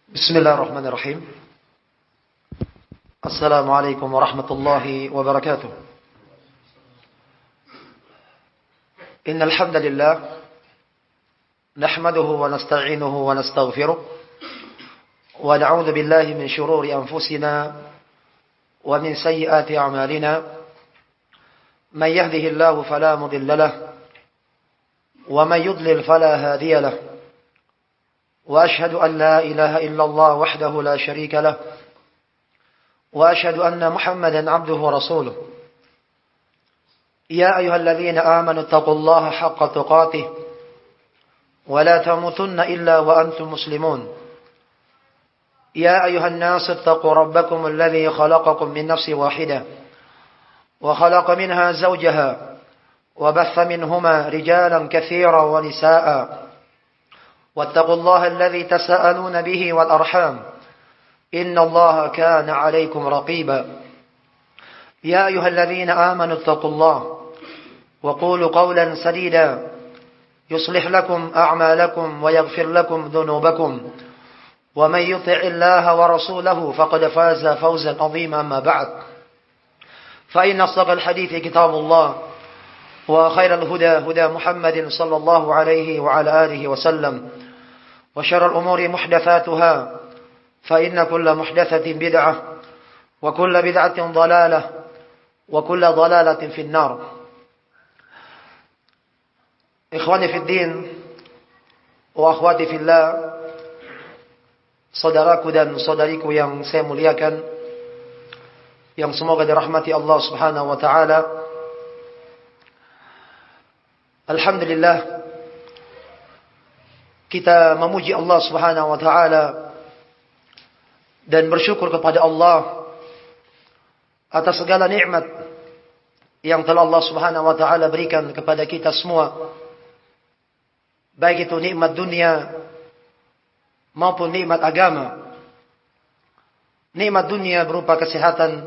Bismillahirrahmanirrahim. Assalamualaikum warahmatullahi wabarakatuh. Innal hamdalillah nahmaduhu wa nasta'inuhu wa nastaghfiruh wa na'udzu billahi min shururi anfusina wa min sayyiati a'malina. Man yahdihillahu fala mudilla lahu wa man yudlil fala hadiya lahu. وأشهد أن لا إله إلا الله وحده لا شريك له وأشهد أن محمدا عبده ورسوله يا أيها الذين آمنوا اتقوا الله حق تقاته ولا تموتن إلا وأنتم مسلمون يا أيها الناس اتقوا ربكم الذي خلقكم من نفس واحدة وخلق منها زوجها وبث منهما رجالا كثيرا ونساء واتقوا الله الذي تساءلون به والأرحام إن الله كان عليكم رقيبا يا أيها الذين آمنوا اتقوا الله وقولوا قولا سديدا يصلح لكم أعمالكم ويغفر لكم ذنوبكم ومن يطع الله ورسوله فقد فاز فوزا عظيما. أما بعد فإن أصدق الحديث كتاب الله وخير الهدى هدى محمد صلى الله عليه وعلى آله وسلم وشر الأمور محدثاتها فإن كل محدثة بدعة وكل بدعة ضلالة وكل ضلالة في النار. Ikhwani fi din wa akhwati fillah, saudaraku dan saudariku yang saya muliakan, yang semoga dirahmati Allah Subhanahu wa taala. Alhamdulillah, kita memuji Allah Subhanahu wa taala dan bersyukur kepada Allah atas segala nikmat yang telah Allah Subhanahu wa taala berikan kepada kita semua, baik itu nikmat dunia maupun nikmat agama. Nikmat dunia berupa kesehatan,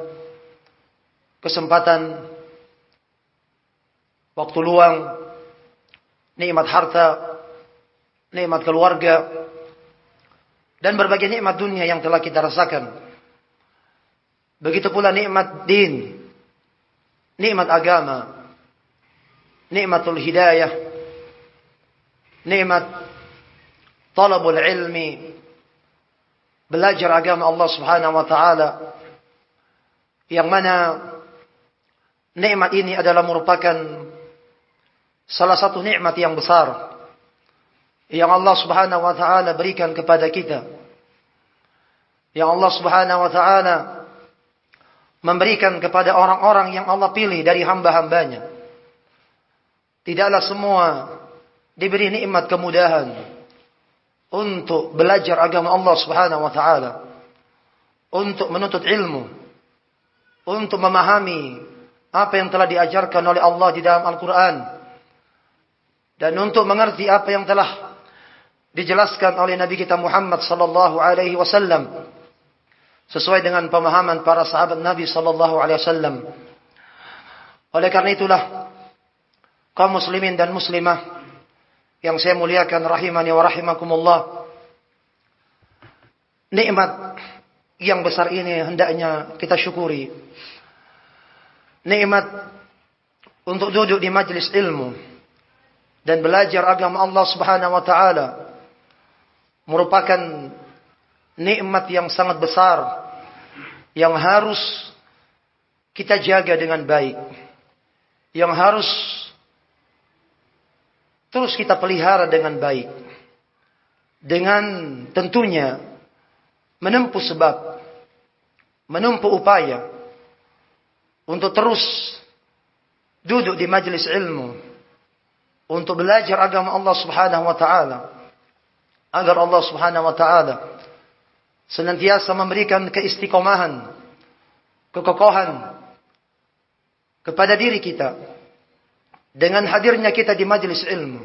kesempatan, waktu luang, nikmat harta, nikmat keluarga, dan berbagai nikmat dunia yang telah kita rasakan. Begitu pula nikmat din, nikmat agama, nikmatul hidayah, nikmat talabul ilmi, belajar agama Allah Subhanahu wa taala, yang mana nikmat ini adalah merupakan salah satu nikmat yang besar yang Allah Subhanahu wa taala berikan kepada kita. Yang Allah Subhanahu wa taala memberikan kepada orang-orang yang Allah pilih dari hamba-hambanya. Tidaklah semua diberi nikmat kemudahan untuk belajar agama Allah Subhanahu wa taala, untuk menuntut ilmu, untuk memahami apa yang telah diajarkan oleh Allah di dalam Al-Quran, dan untuk mengerti apa yang telah dijelaskan oleh Nabi kita Muhammad sallallahu alaihi wasallam sesuai dengan pemahaman para sahabat Nabi sallallahu alaihi wasallam. Oleh karena itulah, kaum muslimin dan muslimah yang saya muliakan rahimani wa rahimakumullah, nikmat yang besar ini hendaknya kita syukuri. Nikmat untuk duduk di majlis ilmu dan belajar agama Allah Subhanahu wa taala merupakan nikmat yang sangat besar yang harus kita jaga dengan baik, yang harus terus kita pelihara dengan baik, dengan tentunya menempuh sebab, menempuh upaya untuk terus duduk di majlis ilmu, untuk belajar agama Allah Subhanahu wa taala, agar Allah Subhanahu wa taala senantiasa memberikan keistiqomahan, kekokohan kepada diri kita dengan hadirnya kita di majlis ilmu,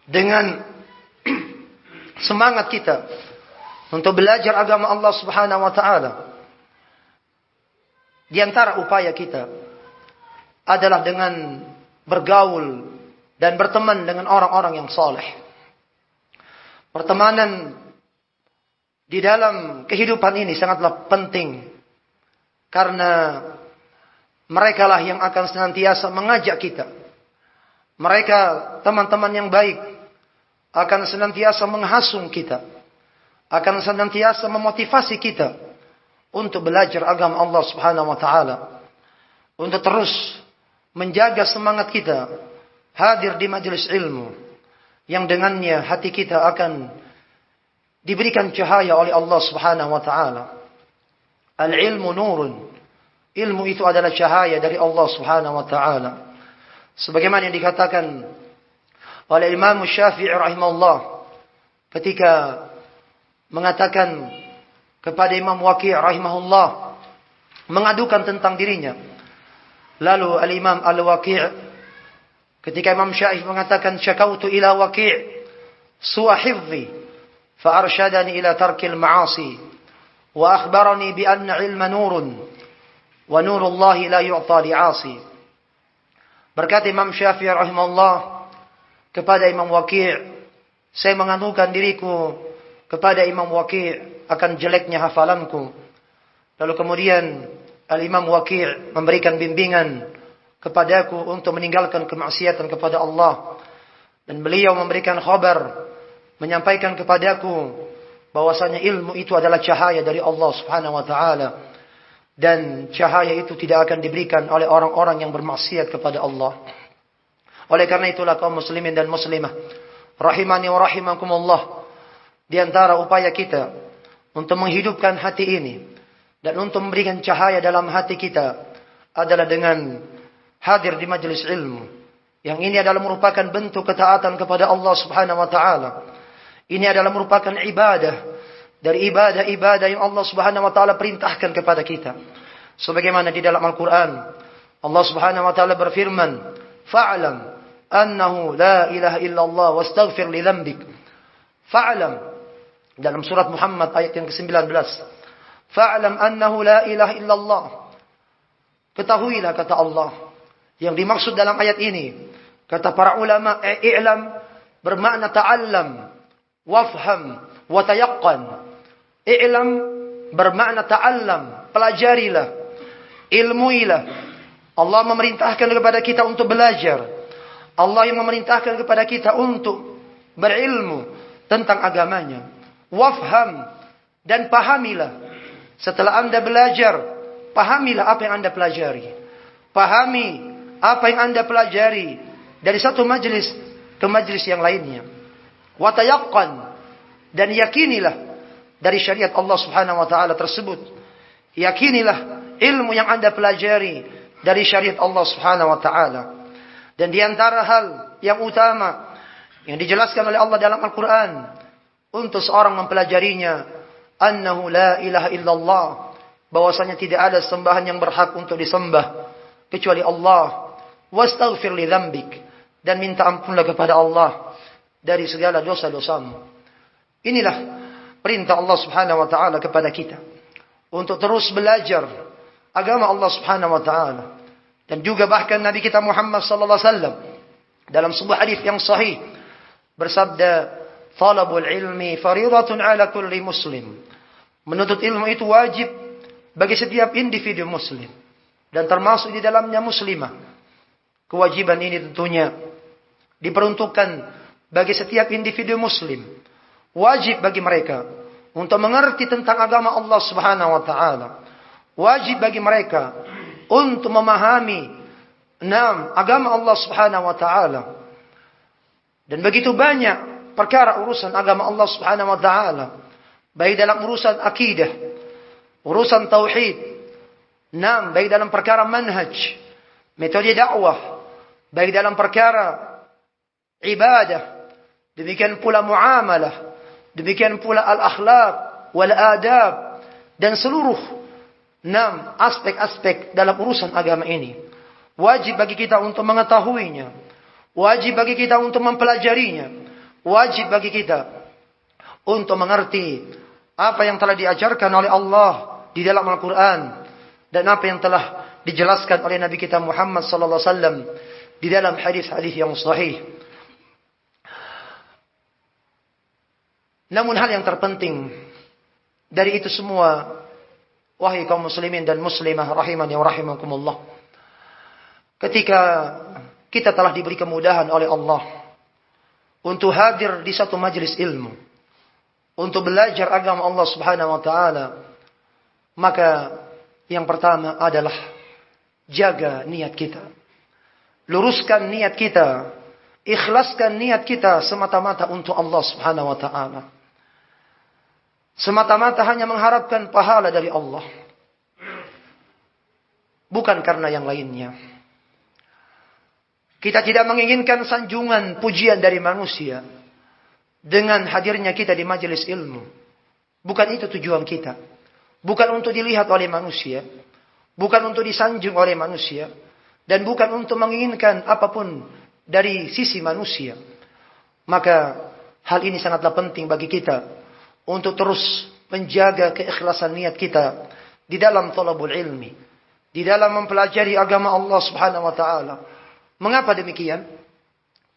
dengan semangat kita untuk belajar agama Allah Subhanahu wa taala. Di antara upaya kita adalah dengan bergaul dan berteman dengan orang-orang yang saleh. Pertemanan di dalam kehidupan ini sangatlah penting. Karena mereka lah yang akan senantiasa mengajak kita. Mereka teman-teman yang baik akan senantiasa menghasung kita. Akan senantiasa memotivasi kita untuk belajar agama Allah Subhanahu wa taala. Untuk terus menjaga semangat kita hadir di majelis ilmu yang dengannya hati kita akan diberikan cahaya oleh Allah Subhanahu wa taala. Al-ilmu nurun. Ilmu itu adalah cahaya dari Allah Subhanahu wa taala. Sebagaimana yang dikatakan oleh Imam Syafi'i rahimahullah ketika mengatakan kepada Imam Waqi' rahimahullah mengadukan tentang dirinya. Lalu Al-Imam Al-Waqi' ketika Imam Syafi'i mengatakan syakautu ila Waqi' su'a hifzi fa arsyadani ila tarkil ma'asi wa akhbarani bi anna ilma nurun wa nurullahi la yu'ta li'asi. Berkata Imam Syafi'i rahimahullah kepada Imam Waqi', saya mengadukan diriku kepada Imam Waqi' akan jeleknya hafalanku. Lalu kemudian Al-Imam Waqi' memberikan bimbingan kepadaku untuk meninggalkan kemaksiatan kepada Allah. Dan beliau memberikan khabar, menyampaikan kepadaku bahwasanya ilmu itu adalah cahaya dari Allah Subhanahu wa taala. Dan cahaya itu tidak akan diberikan oleh orang-orang yang bermaksiat kepada Allah. Oleh karena itulah kaum muslimin dan muslimah rahimani wa rahimakumullah, di antara upaya kita untuk menghidupkan hati ini dan untuk memberikan cahaya dalam hati kita adalah dengan hadir di majelis ilmu. Yang ini adalah merupakan bentuk ketaatan kepada Allah Subhanahu wa taala. Ini adalah merupakan ibadah dari ibadah-ibadah yang Allah Subhanahu wa taala perintahkan kepada kita. Sebagaimana di dalam Al-Qur'an Allah Subhanahu wa taala berfirman, "Fa'lam annahu la ilaha illallah wastaghfir li dzambik." Fa'lam dalam surat Muhammad ayat yang ke-19. Fa'lam annahu la ilaha illallah. Ketahuilah kata Allah. Yang dimaksud dalam ayat ini, kata para ulama, i'lam bermakna ta'allam, wafham, wa tayaqqan. I'lam bermakna ta'allam, pelajarilah, ilmuilah. Allah memerintahkan kepada kita untuk belajar. Allah yang memerintahkan kepada kita untuk berilmu tentang agamanya. Wafham, dan pahamilah. Setelah Anda belajar, pahamilah apa yang Anda pelajari. Pahami apa yang Anda pelajari dari satu majlis ke majlis yang lainnya. Wa tayaqqan, dan yakinilah dari syariat Allah Subhanahu wa taala tersebut. Yakinilah ilmu yang Anda pelajari dari syariat Allah Subhanahu wa taala. Dan di antara hal yang utama yang dijelaskan oleh Allah dalam Al-Qur'an untuk seorang mempelajarinya, annahu la ilaha illallah, bahwasanya tidak ada sembahan yang berhak untuk disembah kecuali Allah. Wastaghfir li dzambik, dan minta ampunlah kepada Allah dari segala dosa-dosamu. Inilah perintah Allah Subhanahu wa taala kepada kita untuk terus belajar agama Allah Subhanahu wa taala. Dan juga bahkan Nabi kita Muhammad sallallahu alaihi wasallam dalam sebuah hadis yang sahih bersabda, "Talabul ilmi fariidatun 'ala kulli muslim." Menuntut ilmu itu wajib bagi setiap individu muslim dan termasuk di dalamnya muslimah. Kewajiban ini tentunya diperuntukkan bagi setiap individu muslim. Wajib bagi mereka untuk mengerti tentang agama Allah Subhanahu wa taala. Wajib bagi mereka untuk memahami agama Allah Subhanahu wa taala. Dan begitu banyak perkara urusan agama Allah Subhanahu wa taala, baik dalam urusan akidah, urusan tauhid, baik dalam perkara manhaj, metode dakwah, baik dalam perkara ibadah, demikian pula muamalah, demikian pula al-akhlaq wal adab, dan seluruh aspek-aspek dalam urusan agama ini. Wajib bagi kita untuk mengetahuinya, wajib bagi kita untuk mempelajarinya, wajib bagi kita untuk mengerti apa yang telah diajarkan oleh Allah di dalam Al-Quran dan apa yang telah dijelaskan oleh Nabi kita Muhammad sallallahu alaihi wasallam di dalam hadis-hadis yang sahih. Namun hal yang terpenting dari itu semua, wahai kaum muslimin dan muslimah rahimani wa rahimakumullah, ketika kita telah diberi kemudahan oleh Allah untuk hadir di satu majelis ilmu, untuk belajar agama Allah Subhanahu wa taala, maka yang pertama adalah jaga niat kita. Luruskan niat kita, ikhlaskan niat kita semata-mata untuk Allah Subhanahu wa taala. Semata-mata hanya mengharapkan pahala dari Allah, bukan karena yang lainnya. Kita tidak menginginkan sanjungan pujian dari manusia dengan hadirnya kita di majelis ilmu. Bukan itu tujuan kita. Bukan untuk dilihat oleh manusia, bukan untuk disanjung oleh manusia, dan bukan untuk menginginkan apapun dari sisi manusia. Maka hal ini sangatlah penting bagi kita untuk terus menjaga keikhlasan niat kita di dalam thalabul ilmi, di dalam mempelajari agama Allah Subhanahu wa taala. Mengapa demikian?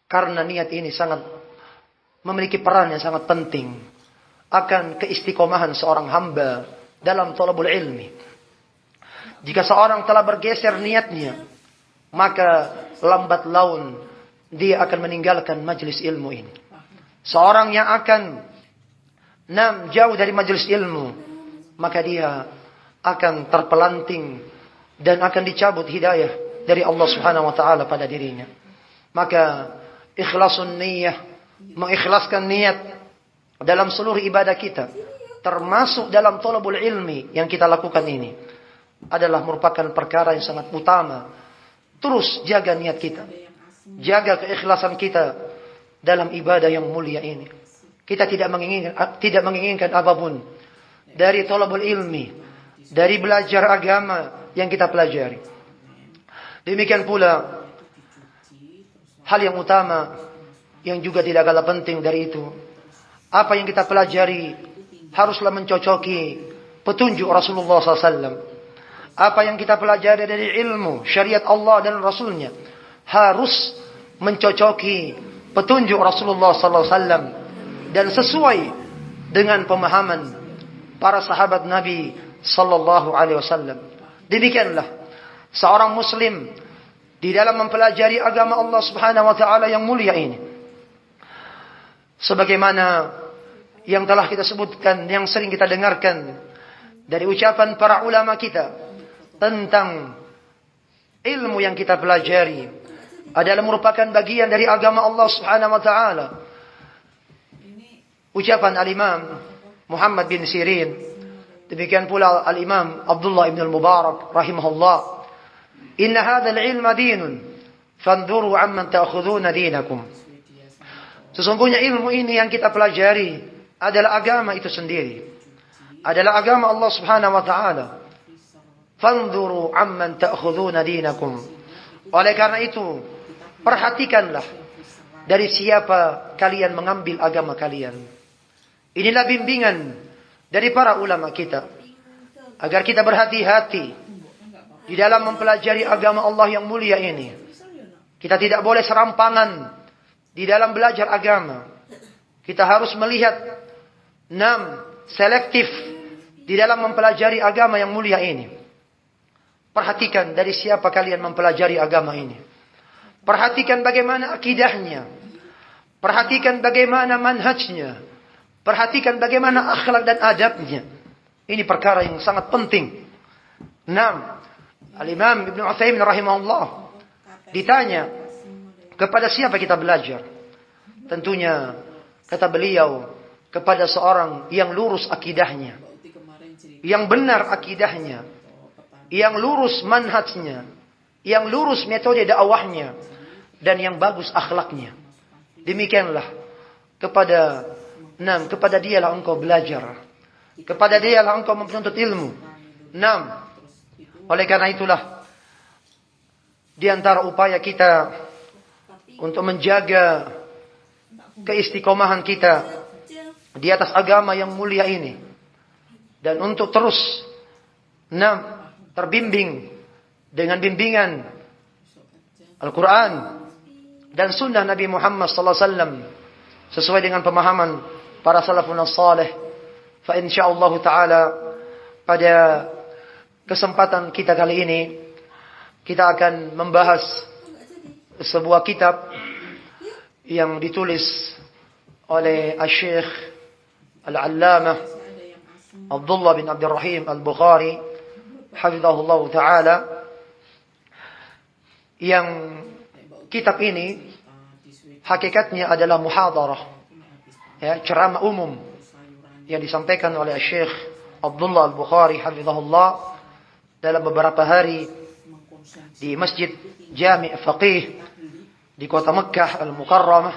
Karena niat ini sangat memiliki peran yang sangat penting akan keistiqomahan seorang hamba dalam thalabul ilmi. Jika seorang telah bergeser niatnya, maka lambat laun dia akan meninggalkan majelis ilmu ini. Seorang yang akan jauh dari majelis ilmu, maka dia akan terpelanting dan akan dicabut hidayah dari Allah Subhanahu wa taala pada dirinya. Maka ikhlasun niyyah, mengikhlaskan niat dalam seluruh ibadah kita, termasuk dalam thalabul ilmi yang kita lakukan ini, adalah merupakan perkara yang sangat utama. Terus jaga niat kita, jaga keikhlasan kita dalam ibadah yang mulia ini. Kita tidak menginginkan apapun dari thalabul ilmi, dari belajar agama yang kita pelajari. Demikian pula hal yang utama yang juga tidak kalah penting dari itu, apa yang kita pelajari haruslah mencocoki petunjuk Rasulullah SAW. Apa yang kita pelajari dari ilmu syariat Allah dan Rasulnya harus mencocoki petunjuk Rasulullah SAW dan sesuai dengan pemahaman para sahabat Nabi Sallallahu Alaihi Wasallam. Demikianlah seorang Muslim di dalam mempelajari agama Allah Subhanahu Wa Taala yang mulia ini, sebagaimana yang telah kita sebutkan, yang sering kita dengarkan dari ucapan para ulama kita tentang ilmu yang kita pelajari adalah merupakan bagian dari agama Allah Subhanahu wa taala. Ucapan al-Imam Muhammad bin Sirin, demikian pula al-Imam Abdullah ibn al-Mubarak rahimahullah, "Inna hadzal ilma dinun, fanzuru amman ta'khuduna dinakum." Sesungguhnya ilmu ini yang kita pelajari adalah agama itu sendiri, adalah agama Allah Subhanahu wa taala. Fanzuru amman ta'khuduna dinakum. Oleh karena itu, perhatikanlah dari siapa kalian mengambil agama kalian. Inilah bimbingan dari para ulama kita, agar kita berhati-hati di dalam mempelajari agama Allah yang mulia ini. Kita tidak boleh serampangan di dalam belajar agama. Kita harus melihat selektif di dalam mempelajari agama yang mulia ini. Perhatikan dari siapa kalian mempelajari agama ini. Perhatikan bagaimana akidahnya. Perhatikan bagaimana manhajnya. Perhatikan bagaimana akhlak dan adabnya. Ini perkara yang sangat penting. Al-Imam Ibn Utsaimin rahimahullah ditanya, kepada siapa kita belajar? Tentunya, kata beliau, kepada seorang yang lurus akidahnya, yang benar akidahnya, yang lurus manhajnya, yang lurus metode dakwahnya, dan yang bagus akhlaknya. Demikianlah kepada dialah engkau belajar, kepada dialah engkau menuntut ilmu. Oleh karena itulah, di antara upaya kita untuk menjaga keistiqomahan kita di atas agama yang mulia ini, dan untuk terus terbimbing dengan bimbingan Al-Quran dan sunnah Nabi Muhammad sallallahu alaihi wasallam sesuai dengan pemahaman para salafun salih, Fa insyaallah taala pada kesempatan kita kali ini kita akan membahas sebuah kitab yang ditulis oleh Syekh Al-Allamah Abdullah bin Abdul Rahim Al-Bukhari hafizahullah taala, yang kitab ini hakikatnya adalah muhadarah, ya, ceramah umum yang disampaikan oleh Syekh Abdullah Al-Bukhari hafizahullah dalam beberapa hari di Masjid Jami' Faqih di kota Mekkah Al-Mukarramah.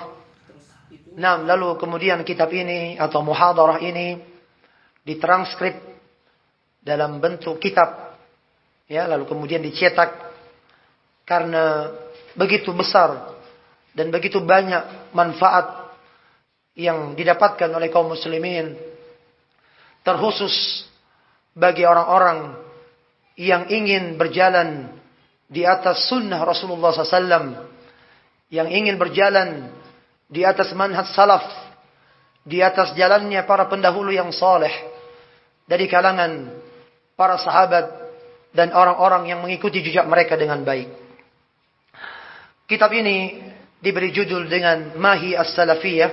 Nah, lalu kemudian kitab ini atau muhadarah ini ditranskrip dalam bentuk kitab, ya, lalu kemudian dicetak karena begitu besar dan begitu banyak manfaat yang didapatkan oleh kaum muslimin, terkhusus bagi orang-orang yang ingin berjalan di atas sunnah Rasulullah SAW, yang ingin berjalan di atas manhaj salaf, di atas jalannya para pendahulu yang saleh dari kalangan para sahabat dan orang-orang yang mengikuti jejak mereka dengan baik. Kitab ini diberi judul dengan Mahi As-Salafiyah.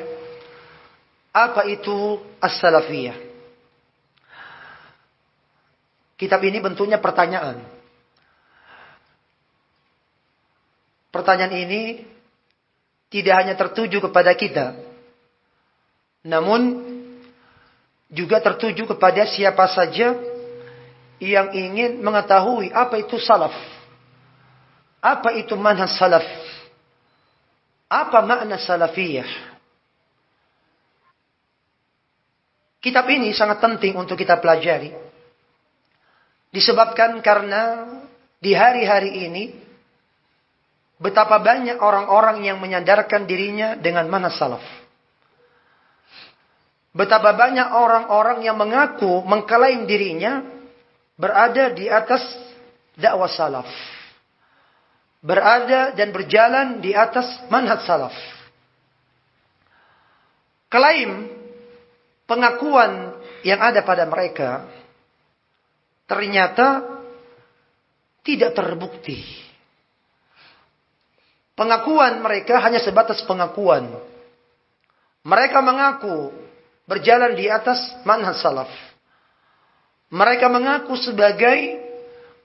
Apa itu As-Salafiyah? Kitab ini bentuknya pertanyaan. Pertanyaan ini tidak hanya tertuju kepada kita, namun juga tertuju kepada siapa saja yang ingin mengetahui apa itu salaf, apa itu manhaj salaf, apa makna salafiyah. Kitab ini sangat penting untuk kita pelajari, disebabkan karena di hari-hari ini betapa banyak orang-orang yang menyadarkan dirinya dengan manhaj salaf. Betapa banyak orang-orang yang mengaku, mengklaim dirinya berada di atas dakwah salaf, berada dan berjalan di atas manhaj salaf. Klaim, pengakuan yang ada pada mereka ternyata tidak terbukti. Pengakuan mereka hanya sebatas pengakuan. Mereka mengaku berjalan di atas manhaj salaf. Mereka mengaku sebagai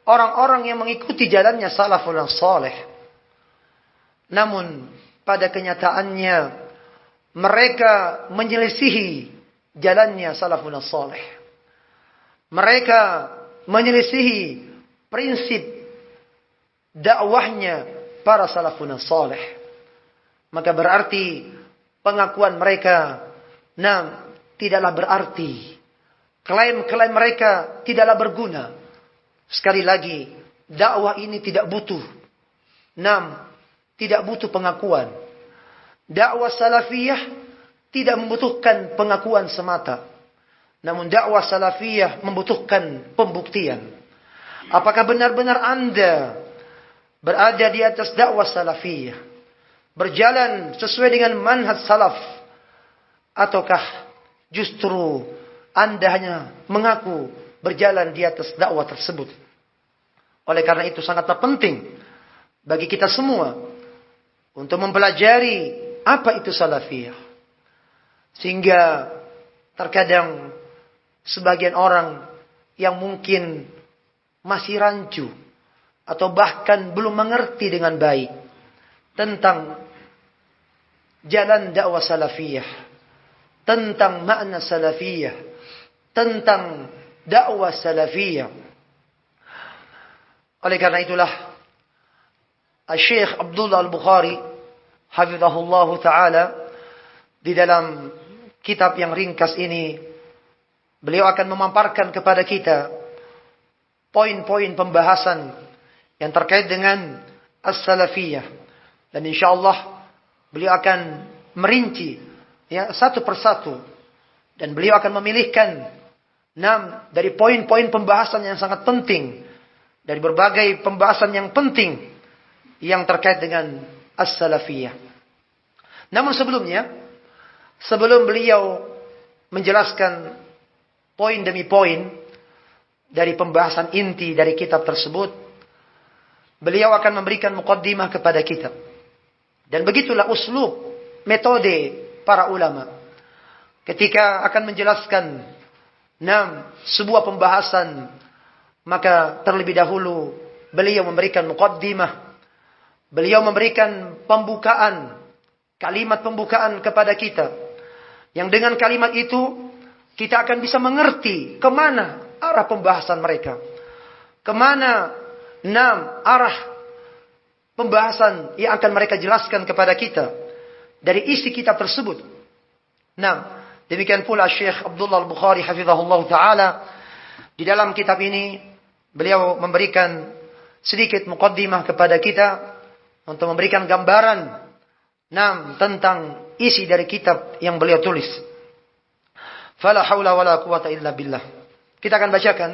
orang-orang yang mengikuti jalannya salafun saleh. Namun pada kenyataannya mereka menyelisihi jalannya salafun saleh. Mereka menyelisihi prinsip dakwahnya para salafun saleh. Maka berarti pengakuan mereka tidaklah berarti. Klaim-klaim mereka tidaklah berguna. Sekali lagi, dakwah ini tidak butuh. Tidak butuh pengakuan. Dakwah salafiyah tidak membutuhkan pengakuan semata. Namun dakwah salafiyah membutuhkan pembuktian. Apakah benar-benar Anda berada di atas dakwah salafiyah, berjalan sesuai dengan manhaj salaf, ataukah justru Anda hanya mengaku berjalan di atas dakwah tersebut? Oleh karena itu sangatlah penting bagi kita semua untuk mempelajari apa itu salafiyah. Sehingga terkadang sebagian orang yang mungkin masih rancu atau bahkan belum mengerti dengan baik tentang jalan dakwah salafiyah, tentang makna salafiyah, tentang dakwah salafiyah. Oleh karena itulah Syekh Abdullah Al-Bukhari hafizahullah taala di dalam kitab yang ringkas ini beliau akan memaparkan kepada kita poin-poin pembahasan yang terkait dengan as-salafiyah, dan insyaallah beliau akan merinci satu persatu, dan beliau akan memilihkan 6 dari poin-poin pembahasan yang sangat penting dari berbagai pembahasan yang penting yang terkait dengan as-salafiyah. Namun sebelum beliau menjelaskan poin demi poin dari pembahasan inti dari kitab tersebut, beliau akan memberikan muqaddimah kepada kita. Dan begitulah uslub, metode para ulama ketika akan menjelaskan sebuah pembahasan, maka terlebih dahulu beliau memberikan muqaddimah. Beliau memberikan pembukaan, kalimat pembukaan kepada kita. Yang dengan kalimat itu kita akan bisa mengerti kemana arah pembahasan mereka. Kemana arah pembahasan yang akan mereka jelaskan kepada kita dari isi kitab tersebut. Demikian pula Syekh Abdullah Al-Bukhari hafizahullah ta'ala, di dalam kitab ini beliau memberikan sedikit muqaddimah kepada kita untuk memberikan gambaran tentang isi dari kitab yang beliau tulis. Fala haula wala quwata illa billah. Kita akan bacakan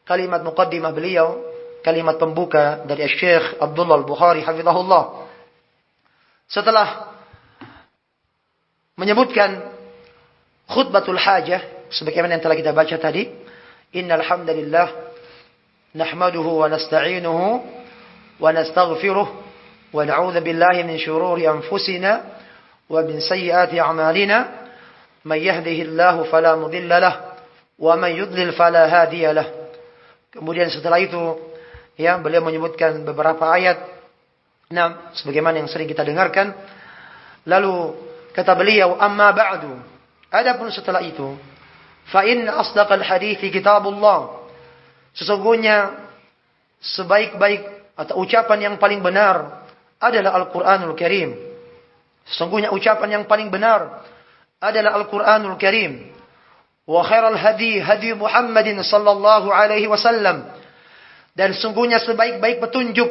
kalimat muqaddimah beliau, kalimat pembuka dari Syekh Abdullah Al-Bukhari hafizahullah. Setelah menyebutkan khutbatul hajah sebagaimana yang telah kita baca tadi, innal hamdalillah nahmaduhu wa nasta'inuhu wa nastaghfiruh wa na'udzu billahi min shururi anfusina wa min sayyiati a'malina may yahdihillahu fala mudilla lahu wa man yudlil fala hadiya lahu. Kemudian setelah itu beliau menyebutkan beberapa ayat sebagaimana yang sering kita dengarkan. Lalu kata beliau, amma ba'du, adapun setelah itu, fa inna asdaqal hadithi kitabullah, sesungguhnya sebaik-baik atau ucapan yang paling benar adalah Al-Quranul Karim. Sesungguhnya ucapan yang paling benar adalah Al-Quranul Karim. Wa khairal hadi hadi Muhammadin sallallahu alaihi wasallam, dan sesungguhnya sebaik-baik petunjuk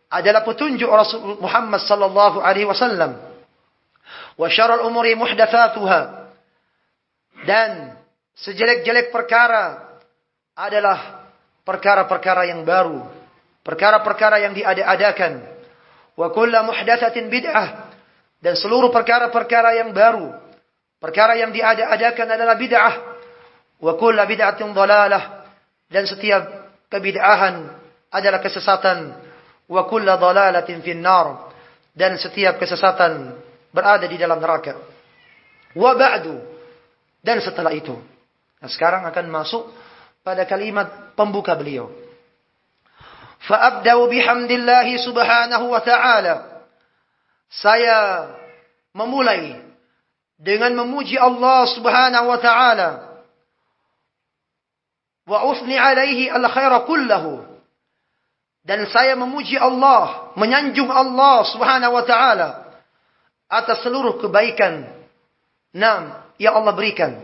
adalah petunjuk Rasul Muhammad sallallahu alaihi wasallam. Wa syarrul umuri muhdatsatuha, dan sejelek-jelek perkara adalah perkara-perkara yang baru, perkara-perkara yang diada-adakan. Wa kullu muhdatsatin bid'ah, dan seluruh perkara-perkara yang baru, perkara yang diada-adakan adalah bid'ah. Wa kullu bid'atin dhalalah, dan setiap kebid'ahan adalah kesesatan. Wa kullu dhalalatin finnar, dan setiap kesesatan berada di dalam neraka. Wa ba'du, dan setelah itu. Nah, sekarang akan masuk pada kalimat pembuka beliau. Fa'abda'u bihamdillahi subhanahu wa ta'ala. Saya memulai dengan memuji Allah subhanahu wa ta'ala. Wa usni alaihi al-khaira kullahu. Dan saya memuji Allah, menyanjung Allah subhanahu wa ta'ala atas seluruh kebaikan yang Allah berikan.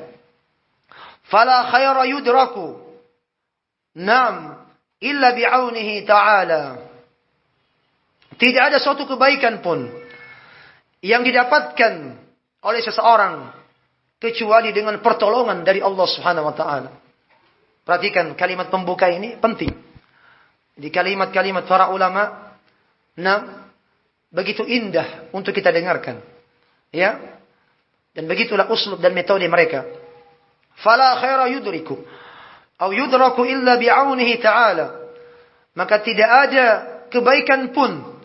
Fala khaira yudraku illa bi'aunihi ta'ala. Tidak ada suatu kebaikan pun yang didapatkan oleh seseorang kecuali dengan pertolongan dari Allah Subhanahu wa taala. Perhatikan kalimat pembuka ini penting. Di kalimat-kalimat para ulama begitu indah untuk kita dengarkan. Ya. Dan begitulah uslub dan metode mereka. Fala khaira yudriku atau yudraku illa bi'aunihi ta'ala. Maka tidak ada kebaikan pun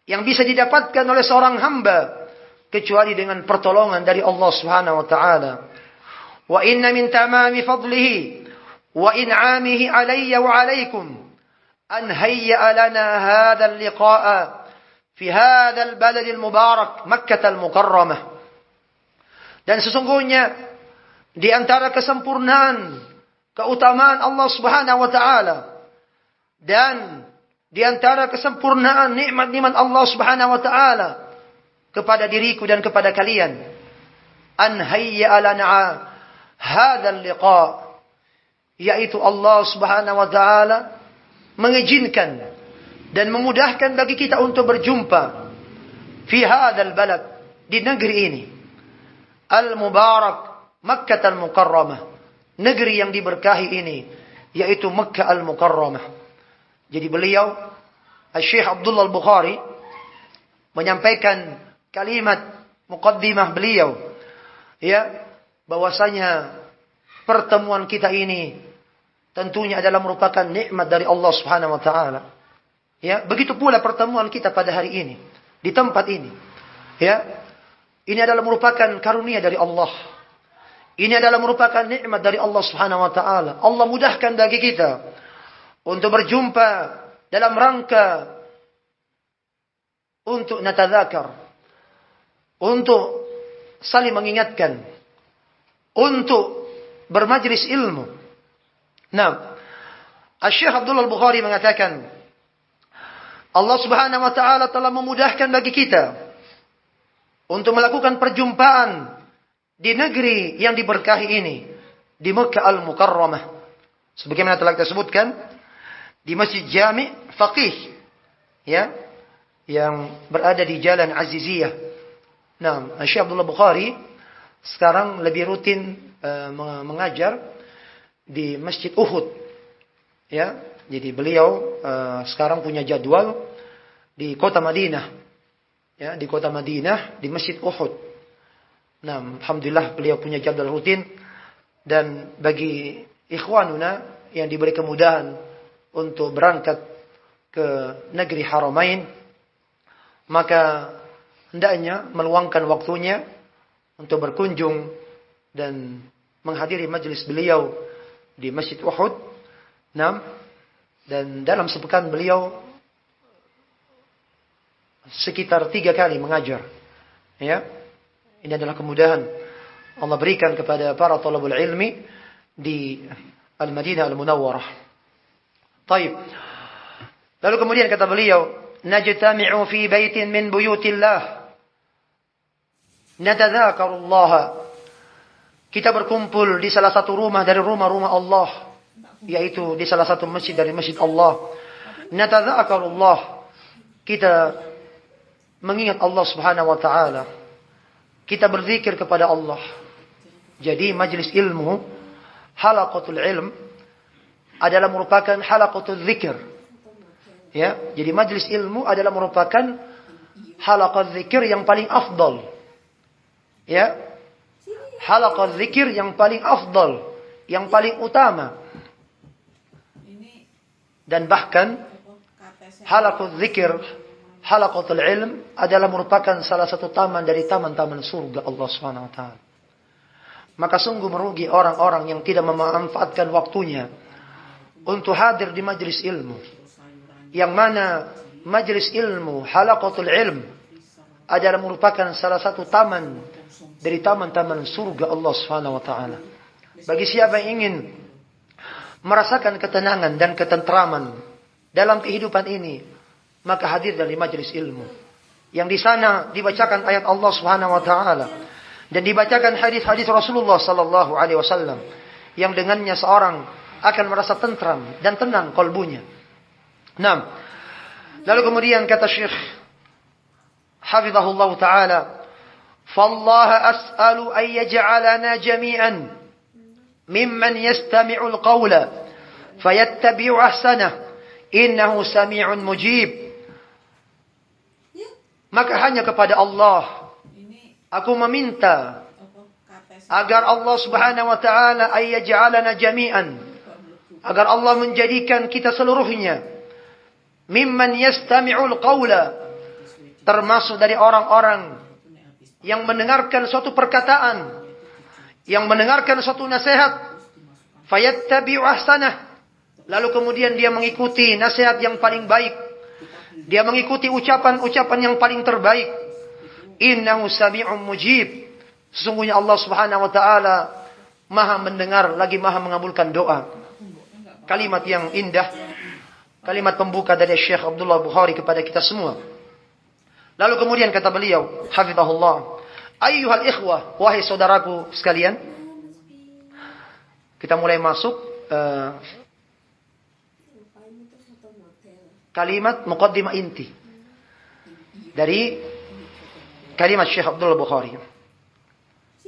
yang bisa didapatkan oleh seorang hamba kecuali dengan pertolongan dari Allah Subhanahu wa taala. Wa inna min tamami fadlihi wa in'amihi alayya wa alaykum an hayya lana hadha al-liqa'a fi hadha al-balad al-mubarak Makkah al-Mukarramah. Dan sesungguhnya di antara kesempurnaan keutamaan Allah Subhanahu wa taala dan di antara kesempurnaan nikmat-nikmat Allah Subhanahu wa taala kepada diriku dan kepada kalian, an hayya lana hadzal liqa, yaitu Allah Subhanahu wa taala mengizinkan dan memudahkan bagi kita untuk berjumpa fi hadzal balad, di negeri ini al-mubarak Makkah al-Mukarramah, negeri yang diberkahi ini, yaitu Makkah al-Mukarramah. Jadi beliau, Syekh Abdullah Al-Bukhari, menyampaikan kalimat muqaddimah beliau, bahwasanya pertemuan kita ini tentunya adalah merupakan nikmat dari Allah Subhanahu wa taala. Ya, begitu pula pertemuan kita pada hari ini di tempat ini. Ya. Ini adalah merupakan karunia dari Allah. Ini adalah merupakan nikmat dari Allah Subhanahu wa taala. Allah mudahkan bagi kita untuk berjumpa dalam rangka untuk natadzakar, untuk saling mengingatkan, untuk bermajlis ilmu. Nah, Syekh Abdullah Al-Bukhari mengatakan, Allah Subhanahu wa taala telah memudahkan bagi kita untuk melakukan perjumpaan di negeri yang diberkahi ini, di Makkah Al-Mukarramah. Sebagaimana telah kita sebutkan, di Masjid Jami' Faqih, ya, yang berada di Jalan Aziziyah. Nah, Syekh Abdullah Bukhari sekarang lebih rutin mengajar di Masjid Uhud. Ya, jadi beliau sekarang punya jadwal di kota Madinah. Ya, di kota Madinah, di Masjid Uhud. Nah, alhamdulillah beliau punya jadwal rutin. Dan bagi ikhwanuna yang diberi kemudahan untuk berangkat ke negeri Haramain, maka hendaknya meluangkan waktunya untuk berkunjung dan menghadiri majelis beliau di Masjid Uhud. Nah, dan dalam sepekan beliau sekitar 3 kali mengajar. Ya. Ini adalah kemudahan Allah berikan kepada para talabul ilmi di Al-Madinah Al-Munawwarah. Baik. Lalu kemudian kata beliau, najtami'u fi baitin min buyutillah. Natadzakarullah. Kita berkumpul di salah satu rumah dari rumah-rumah Allah, yaitu di salah satu masjid dari masjid Allah. Natadzakarullah. Kita mengingat Allah Subhanahu wa taala. Kita berzikir kepada Allah. Jadi majlis ilmu, halaqatul ilm adalah merupakan halaqatul zikir. Ya, jadi majlis ilmu adalah merupakan halaqat zikir yang paling afdal. Ya. Halaqat zikir yang paling afdal, yang paling utama. Dan bahkan halaqat zikir, halaqatul ilm adalah merupakan salah satu taman dari taman-taman surga Allah Subhanahu wa taala. Maka sungguh merugi orang-orang yang tidak memanfaatkan waktunya untuk hadir di majelis ilmu. Yang mana majelis ilmu, halaqatul ilm adalah merupakan salah satu taman dari taman-taman surga Allah Subhanahu wa taala. Bagi siapa yang ingin merasakan ketenangan dan ketentraman dalam kehidupan ini, maka hadir dari majelis ilmu. Yang di sana dibacakan ayat Allah Subhanahu wa taala dan dibacakan hadis-hadis Rasulullah sallallahu alaihi wasallam yang dengannya seorang akan merasa tentram dan tenang kalbunya. Nah, lalu kemudian kata Syekh hafizahullah taala, "Fallaha as'alu ay yaj'alana jami'an mimman yastami'ul qawla fayattabi'u ahsanah innahu sami'un mujib." Maka hanya kepada Allah aku meminta agar Allah Subhanahu wa taala ay yaj'alana jami'an, agar Allah menjadikan kita seluruhnya mimman yastami'ul qawla, termasuk dari orang-orang yang mendengarkan suatu perkataan, yang mendengarkan suatu nasihat, fayattabi'u ahsanah, lalu kemudian dia mengikuti nasihat yang paling baik, dia mengikuti ucapan-ucapan yang paling terbaik. Innahu sami'un mujib, sesungguhnya Allah Subhanahu wa taala Maha mendengar lagi Maha mengabulkan doa. Kalimat yang indah, kalimat pembuka dari Syekh Abdullah Bukhari kepada kita semua. Lalu kemudian kata beliau, hafizahullah, ayyuhal ikhwah, wahai saudaraku sekalian, kita mulai masuk kalimat muqaddimah inti dari kalimat Syekh Abdullah Bukhari.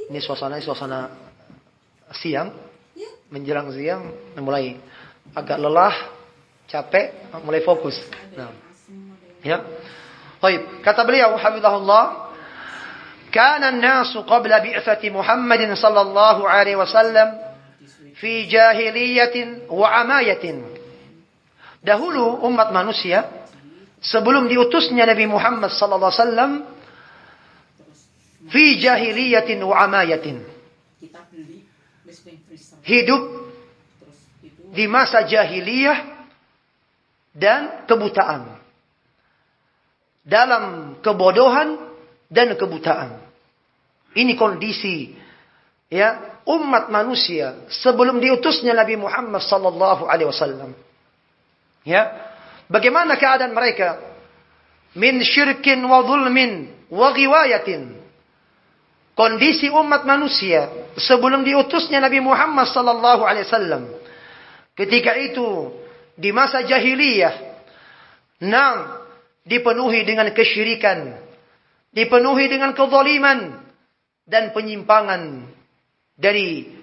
Ini suasana siang, menjelang siang, mulai agak lelah, capek, mulai fokus. Nah, ya. Baik, kata beliau hafizahullah, kana an-nasu qabla bi'tsati Muhammadin sallallahu alaihi wasallam fi jahiliyatin wa amayatin. Dahulu umat manusia sebelum diutusnya Nabi Muhammad sallallahu alaihi wasallam fi jahiliyatin wa amayatin. Hidup di masa jahiliyah dan kebutaan. Dalam kebodohan dan kebutaan. Ini kondisi ya umat manusia sebelum diutusnya Nabi Muhammad sallallahu alaihi wasallam. Ya, bagaimana keadaan mereka? Min syirkin wa zulmin wa ghiwayatin. Kondisi umat manusia sebelum diutusnya Nabi Muhammad sallallahu alaihi wasallam. Ketika itu di masa jahiliyah, dipenuhi dengan kesyirikan, dipenuhi dengan kezaliman dan penyimpangan dari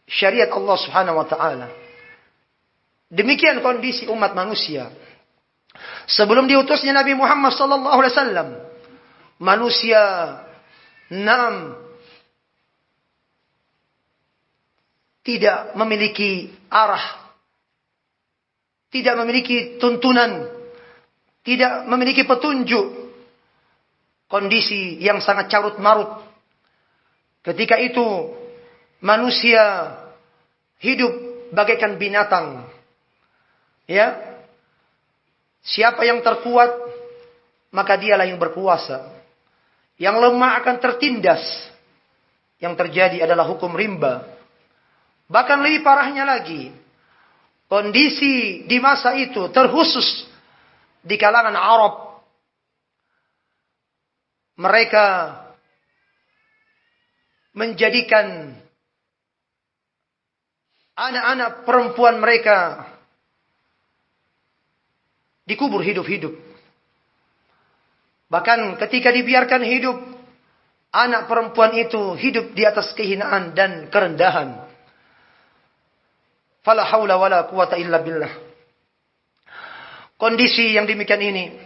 syariat Allah Subhanahu wa taala. Demikian kondisi umat manusia sebelum diutusnya Nabi Muhammad sallallahu alaihi wasallam. Manusia tidak memiliki arah, tidak memiliki tuntunan, tidak memiliki petunjuk. Kondisi yang sangat carut marut. Ketika itu manusia hidup bagaikan binatang. Ya, siapa yang terkuat maka dialah yang berkuasa. Yang lemah akan tertindas. Yang terjadi adalah hukum rimba. Bahkan lebih parahnya lagi, kondisi di masa itu terkhusus di kalangan Arab. Mereka menjadikan anak-anak perempuan mereka dikubur hidup-hidup. Bahkan ketika dibiarkan hidup, anak perempuan itu hidup di atas kehinaan dan kerendahan. Fala haula wala quwata illa billah. Kondisi yang demikian ini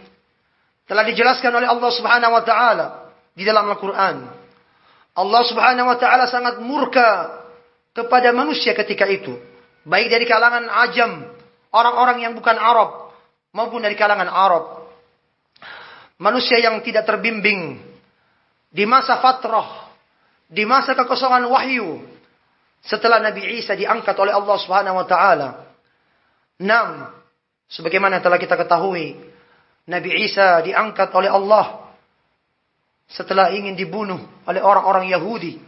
telah dijelaskan oleh Allah Subhanahu wa taala di dalam Al-Qur'an. Allah Subhanahu wa taala sangat murka kepada manusia ketika itu, baik dari kalangan ajam, orang-orang yang bukan Arab, maupun dari kalangan Arab. Manusia yang tidak terbimbing di masa fatrah, di masa kekosongan wahyu, setelah Nabi Isa diangkat oleh Allah Subhanahu wa taala. Sebagaimana telah kita ketahui, Nabi Isa diangkat oleh Allah setelah ingin dibunuh oleh orang-orang Yahudi.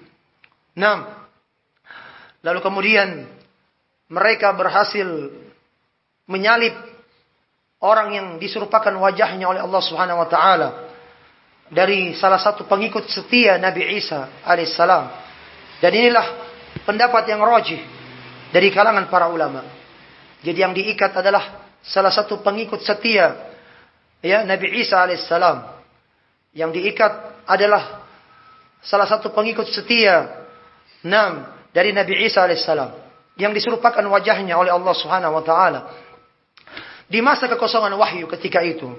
Lalu kemudian mereka berhasil menyalib orang yang diserupakan wajahnya oleh Allah Subhanahu wa taala dari salah satu pengikut setia Nabi Isa alaihissalam. Dan inilah pendapat yang rajih dari kalangan para ulama. Jadi yang diikat adalah salah satu pengikut setia ya Nabi Isa alaihissalam. Yang diikat adalah salah satu pengikut setia dari Nabi Isa alaihissalam yang diserupakan wajahnya oleh Allah Subhanahu wa taala di masa kekosongan wahyu ketika itu.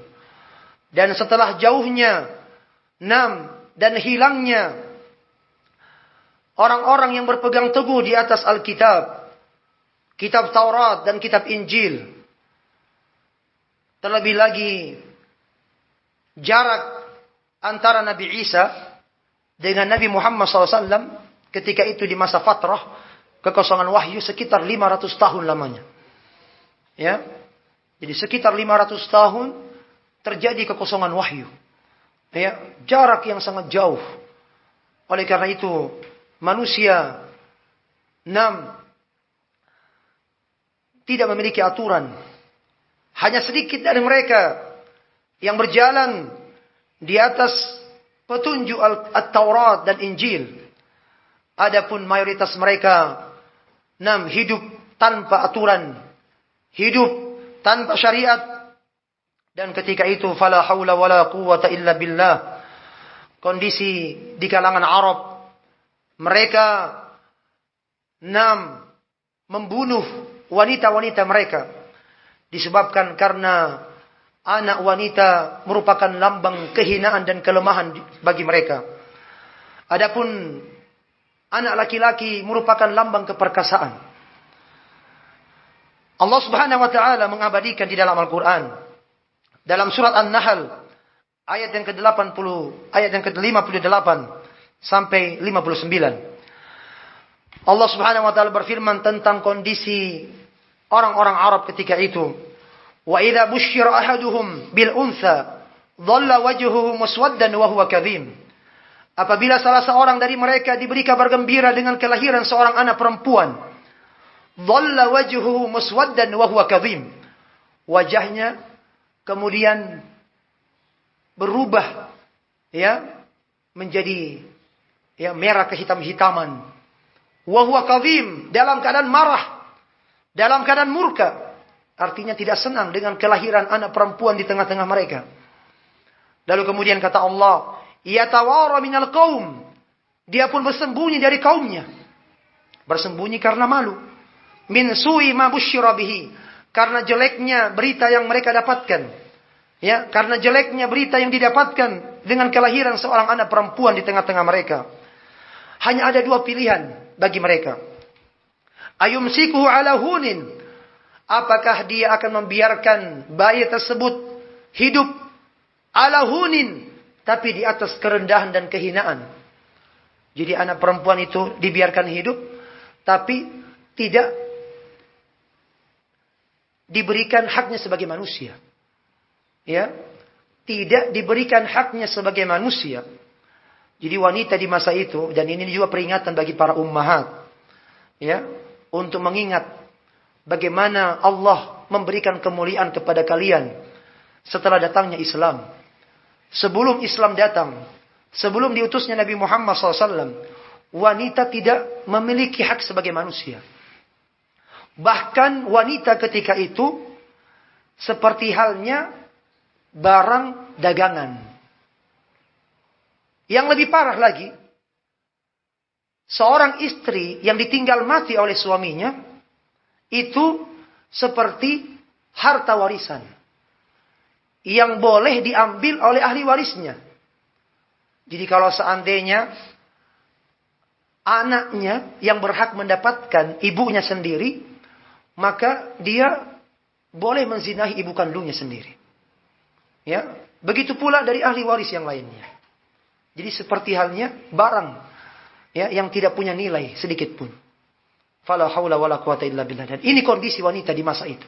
Dan setelah jauhnya dan hilangnya orang-orang yang berpegang teguh di atas Alkitab, kitab Taurat dan kitab Injil, terlebih lagi jarak antara Nabi Isa dengan Nabi Muhammad SAW ketika itu di masa fatrah kekosongan wahyu sekitar 500 tahun lamanya. Ya, jadi sekitar 500 tahun terjadi kekosongan wahyu. Ya, jarak yang sangat jauh. Oleh karena itu manusia tidak memiliki aturan. Hanya sedikit dari mereka yang berjalan di atas petunjuk At-Taurat dan Injil. Adapun mayoritas mereka hidup tanpa aturan, hidup tanpa syariat. Dan ketika itu fala haula wala quwata illa billah. Kondisi di kalangan Arab, mereka membunuh wanita-wanita mereka disebabkan karena anak wanita merupakan lambang kehinaan dan kelemahan bagi mereka. Adapun anak laki-laki merupakan lambang keperkasaan. Allah Subhanahu wa taala mengabadikan di dalam Al-Qur'an dalam surat An-Nahl ayat yang ke-80, ayat yang ke-58 sampai 59. Allah Subhanahu wa taala berfirman tentang kondisi orang-orang Arab ketika itu. Wa idza busyira ahaduhum bil untha dhalla wajhuhu muswaddan wa huwa kadhim. Apabila salah seorang dari mereka diberi kabar gembira dengan kelahiran seorang anak perempuan, dhalla wajhuhu muswaddan wa huwa kadhim. Wajahnya kemudian berubah menjadi merah kehitam-hitaman. Wa huwa kadhim, dalam keadaan marah, dalam keadaan murka. Artinya tidak senang dengan kelahiran anak perempuan di tengah-tengah mereka. Lalu kemudian kata Allah, yatawara minal qaum. Dia pun bersembunyi dari kaumnya. Bersembunyi karena malu. Min su'i ma busyira bihi. Karena jeleknya berita yang mereka dapatkan. Karena jeleknya berita yang didapatkan dengan kelahiran seorang anak perempuan di tengah-tengah mereka. Hanya ada dua pilihan bagi mereka. Ayumsikuhu ala hunin. Apakah dia akan membiarkan bayi tersebut hidup ala hunin, tapi di atas kerendahan dan kehinaan. Jadi anak perempuan itu dibiarkan hidup, tapi tidak diberikan haknya sebagai manusia. Tidak diberikan haknya sebagai manusia. Jadi wanita di masa itu, dan ini juga peringatan bagi para ummahat, untuk mengingat bagaimana Allah memberikan kemuliaan kepada kalian setelah datangnya Islam. Sebelum Islam datang, sebelum diutusnya Nabi Muhammad SAW, wanita tidak memiliki hak sebagai manusia. Bahkan wanita ketika itu seperti halnya barang dagangan. Yang lebih parah lagi, seorang istri yang ditinggal mati oleh suaminya itu seperti harta warisan yang boleh diambil oleh ahli warisnya. Jadi kalau seandainya anaknya yang berhak mendapatkan ibunya sendiri, maka dia boleh menzinahi ibu kandungnya sendiri. Begitu pula dari ahli waris yang lainnya. Jadi seperti halnya barang yang tidak punya nilai sedikit pun. Fala haula wala quwata illa billah. Dan ini kondisi wanita di masa itu.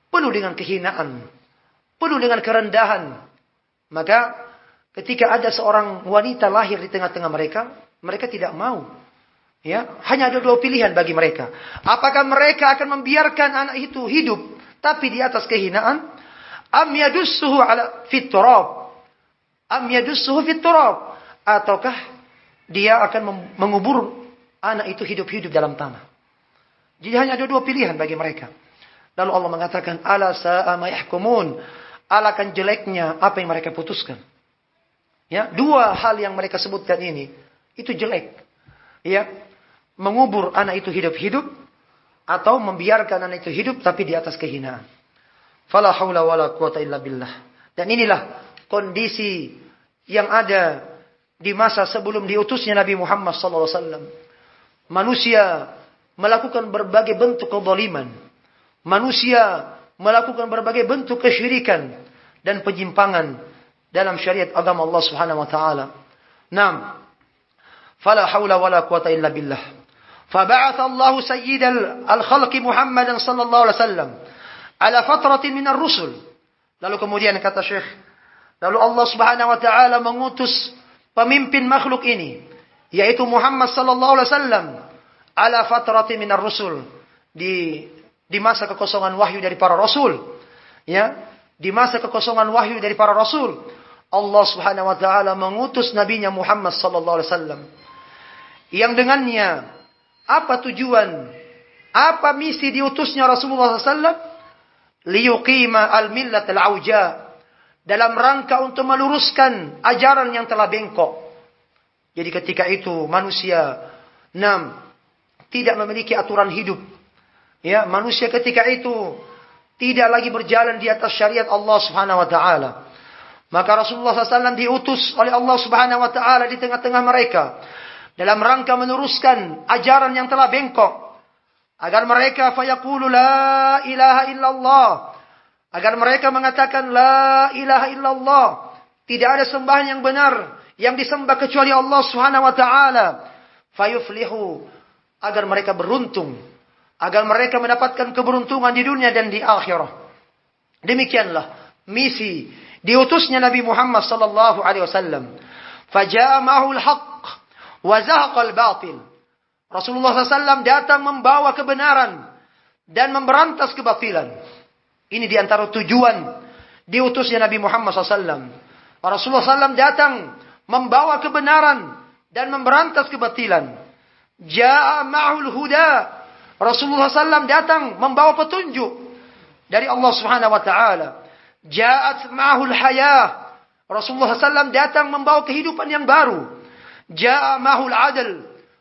Penuh dengan kehinaan, penuh dengan kerendahan. Maka ketika ada seorang wanita lahir di tengah-tengah mereka, mereka tidak mau. Hanya ada dua pilihan bagi mereka. Apakah mereka akan membiarkan anak itu hidup tapi di atas kehinaan, am yadussuhu ala fit turab, am yadussuhu fit turab, ataukah dia akan mengubur anak itu hidup-hidup dalam tanah. Jadi hanya ada dua pilihan bagi mereka. Lalu Allah mengatakan, ala sa'a ma yahkumun. Alakan jeleknya apa yang mereka putuskan. Dua hal yang mereka sebutkan ini, itu jelek. Mengubur anak itu hidup-hidup, atau membiarkan anak itu hidup tapi di atas kehinaan. Fala haula wala quwata illa billah. Dan inilah kondisi yang ada di masa sebelum diutusnya Nabi Muhammad SAW. Manusia melakukan berbagai bentuk kezaliman. Manusia melakukan berbagai bentuk kesyirikan dan penyimpangan dalam syariat agama Allah Subhanahu wa taala. Naam. Fala haula wala quwata illa billah. Fab'atha Allah sayyidal al-khalq Muhammadan sallallahu alaihi wasallam ala fatratin min ar-rusul. Lalu kemudian kata Syekh, lalu Allah Subhanahu wa taala mengutus pemimpin makhluk ini, yaitu Muhammad sallallahu alaihi wasallam ala fatratin min ar-rusul, di masa kekosongan wahyu dari para rasul. Di masa kekosongan wahyu dari para rasul, Allah Subhanahu wa taala mengutus nabinya Muhammad sallallahu alaihi wasallam. Yang dengannya apa tujuan, apa misi diutusnya Rasulullah SAW? Liyuqima al-millat al-auja, dalam rangka untuk meluruskan ajaran yang telah bengkok. Jadi ketika itu manusia tidak memiliki aturan hidup. Manusia ketika itu tidak lagi berjalan di atas syariat Allah Subhanahu wa taala. Maka Rasulullah SAW diutus oleh Allah Subhanahu wa taala di tengah-tengah mereka dalam rangka meneruskan ajaran yang telah bengkok, agar mereka fayaqulu la ilaha illallah, agar mereka mengatakan la ilaha illallah, tidak ada sembahan yang benar yang disembah kecuali Allah Subhanahu wa taala, fayuflihu, agar mereka beruntung, agar mereka mendapatkan keberuntungan di dunia dan di akhirat. Demikianlah misi diutusnya Nabi Muhammad sallallahu alaihi wasallam. Faja'a ma'ahul haqq wa zahaqal batil. Rasulullah SAW datang membawa kebenaran dan memberantas kebatilan. Ini di antara tujuan diutusnya Nabi Muhammad SAW. Rasulullah SAW datang membawa kebenaran dan memberantas kebatilan. Ja'a ma'ahul huda. Rasulullah SAW datang membawa petunjuk dari Allah Subhanahu wa taala. Ja'at ma'ahul hayah. Rasulullah SAW datang membawa kehidupan yang baru. Ja'a ma'ahul adl.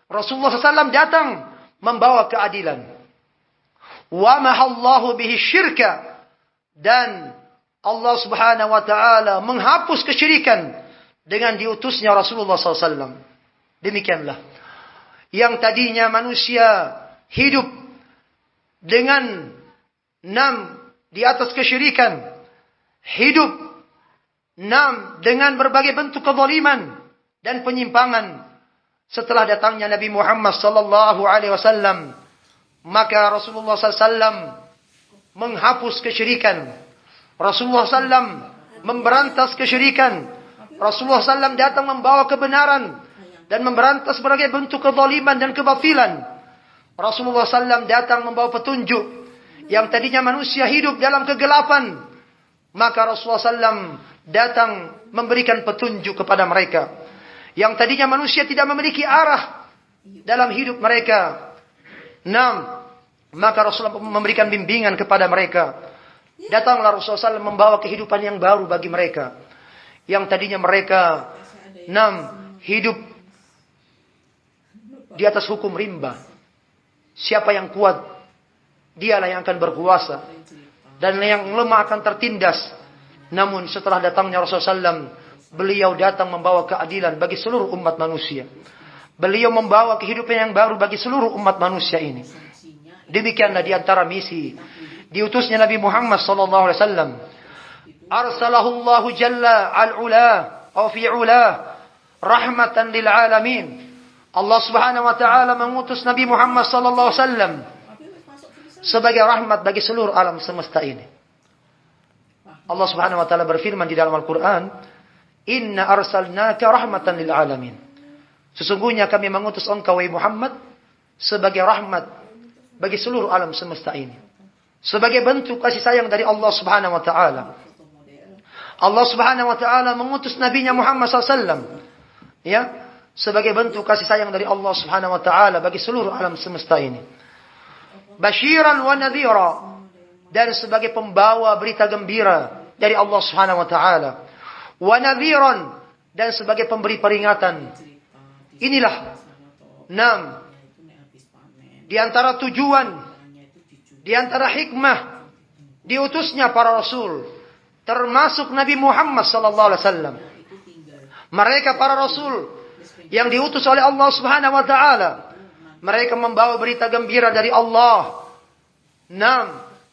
Rasulullah SAW datang membawa keadilan. Wa mahallahu bihi syirka. Dan Allah Subhanahu wa taala menghapus kesyirikan dengan diutusnya Rasulullah SAW. Demikianlah. Yang tadinya manusia hidup dengan di atas kesyirikan, hidup dengan berbagai bentuk kezaliman dan penyimpangan. Setelah datangnya Nabi Muhammad sallallahu alaihi wasallam, maka Rasulullah sallallahu menghapus kesyirikan. Rasulullah sallallahu memberantas kesyirikan. Rasulullah sallallahu datang membawa kebenaran dan memberantas berbagai bentuk kezaliman dan kebatilan. Rasulullah sallallahu datang membawa petunjuk. Yang tadinya manusia hidup dalam kegelapan, maka Rasulullah SAW datang memberikan petunjuk kepada mereka. Yang tadinya manusia tidak memiliki arah dalam hidup mereka, maka Rasulullah memberikan bimbingan kepada mereka. Datanglah Rasulullah SAW membawa kehidupan yang baru bagi mereka. Yang tadinya mereka hidup di atas hukum rimba. Siapa yang kuat, dialah yang akan berkuasa, dan yang lemah akan tertindas. Namun setelah datangnya Rasulullah SAW, beliau datang membawa keadilan bagi seluruh umat manusia. Beliau membawa kehidupan yang baru bagi seluruh umat manusia ini. Demikianlah di antara misi diutusnya Nabi Muhammad SAW. Arsalahu Allahu Jalla al-Ula atau fi ula rahmatan lil alamin. Allah Subhanahu wa taala mengutus Nabi Muhammad SAW sebagai rahmat bagi seluruh alam semesta ini. Allah Subhanahu wa taala berfirman di dalam Al-Qur'an, "Inna arsalnaka rahmatan lil alamin." Sesungguhnya kami mengutus engkau wahai Muhammad sebagai rahmat bagi seluruh alam semesta ini. Sebagai bentuk kasih sayang dari Allah Subhanahu wa taala. Allah Subhanahu wa taala mengutus nabinya Muhammad sallallahu sebagai bentuk kasih sayang dari Allah Subhanahu wa taala bagi seluruh alam semesta ini. Basyiran wa nadhira, dan sebagai pembawa berita gembira dari Allah Subhanahu wa taala. Wa nadhiran, dan sebagai pemberi peringatan. Inilah di antara tujuan, di antara hikmah diutusnya para rasul, termasuk Nabi Muhammad sallallahu alaihi wasallam. Mereka para rasul yang diutus oleh Allah Subhanahu wa taala, mereka membawa berita gembira dari Allah.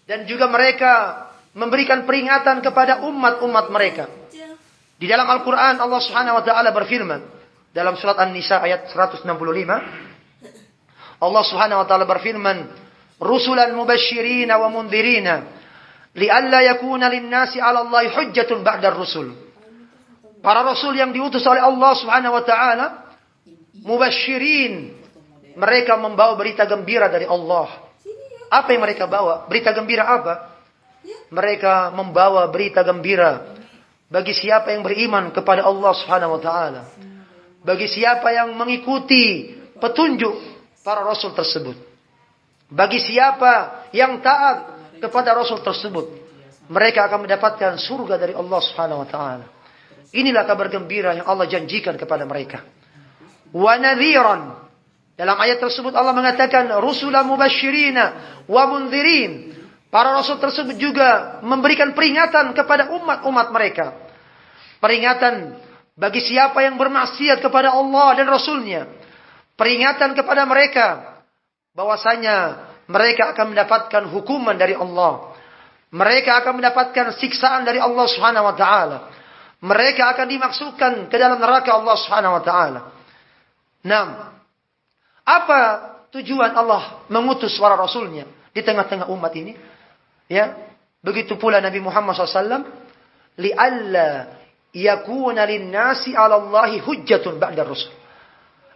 Dan juga mereka memberikan peringatan kepada umat-umat mereka. Di dalam Al-Quran Allah Subhanahu wa taala berfirman dalam surat An-Nisa ayat 165. Allah Subhanahu wa taala berfirman, "Rusulan mubasysyirin wa mundhirin li'alla yakuna lin-nasi 'ala Allahi hujjatun ba'da ar-rusul." Para rasul yang diutus oleh Allah Subhanahu wa taala mubasysyirin, mereka membawa berita gembira dari Allah. Apa yang mereka bawa? Berita gembira apa? Mereka membawa berita gembira bagi siapa yang beriman kepada Allah Subhanahu wa taala. Bagi siapa yang mengikuti petunjuk para rasul tersebut. Bagi siapa yang taat kepada rasul tersebut, mereka akan mendapatkan surga dari Allah Subhanahu wa taala. Inilah kabar gembira yang Allah janjikan kepada mereka. Wa nadhiran, dalam ayat tersebut Allah mengatakan rusulan mubasysyirina wa mundhirin. Para rasul tersebut juga memberikan peringatan kepada umat-umat mereka. Peringatan bagi siapa yang bermaksiat kepada Allah dan Rasulnya. Peringatan kepada mereka bahwasanya mereka akan mendapatkan hukuman dari Allah. Mereka akan mendapatkan siksaan dari Allah Subhanahu wa taala. Mereka akan dimasukkan ke dalam neraka Allah Subhanahu wa taala. Nah, apa tujuan Allah mengutus para rasulnya di tengah-tengah umat ini? Ya, begitu pula Nabi Muhammad SAW. Li'alla yakuna lin-nasi 'ala Allahi hujjatun ba'da rusul.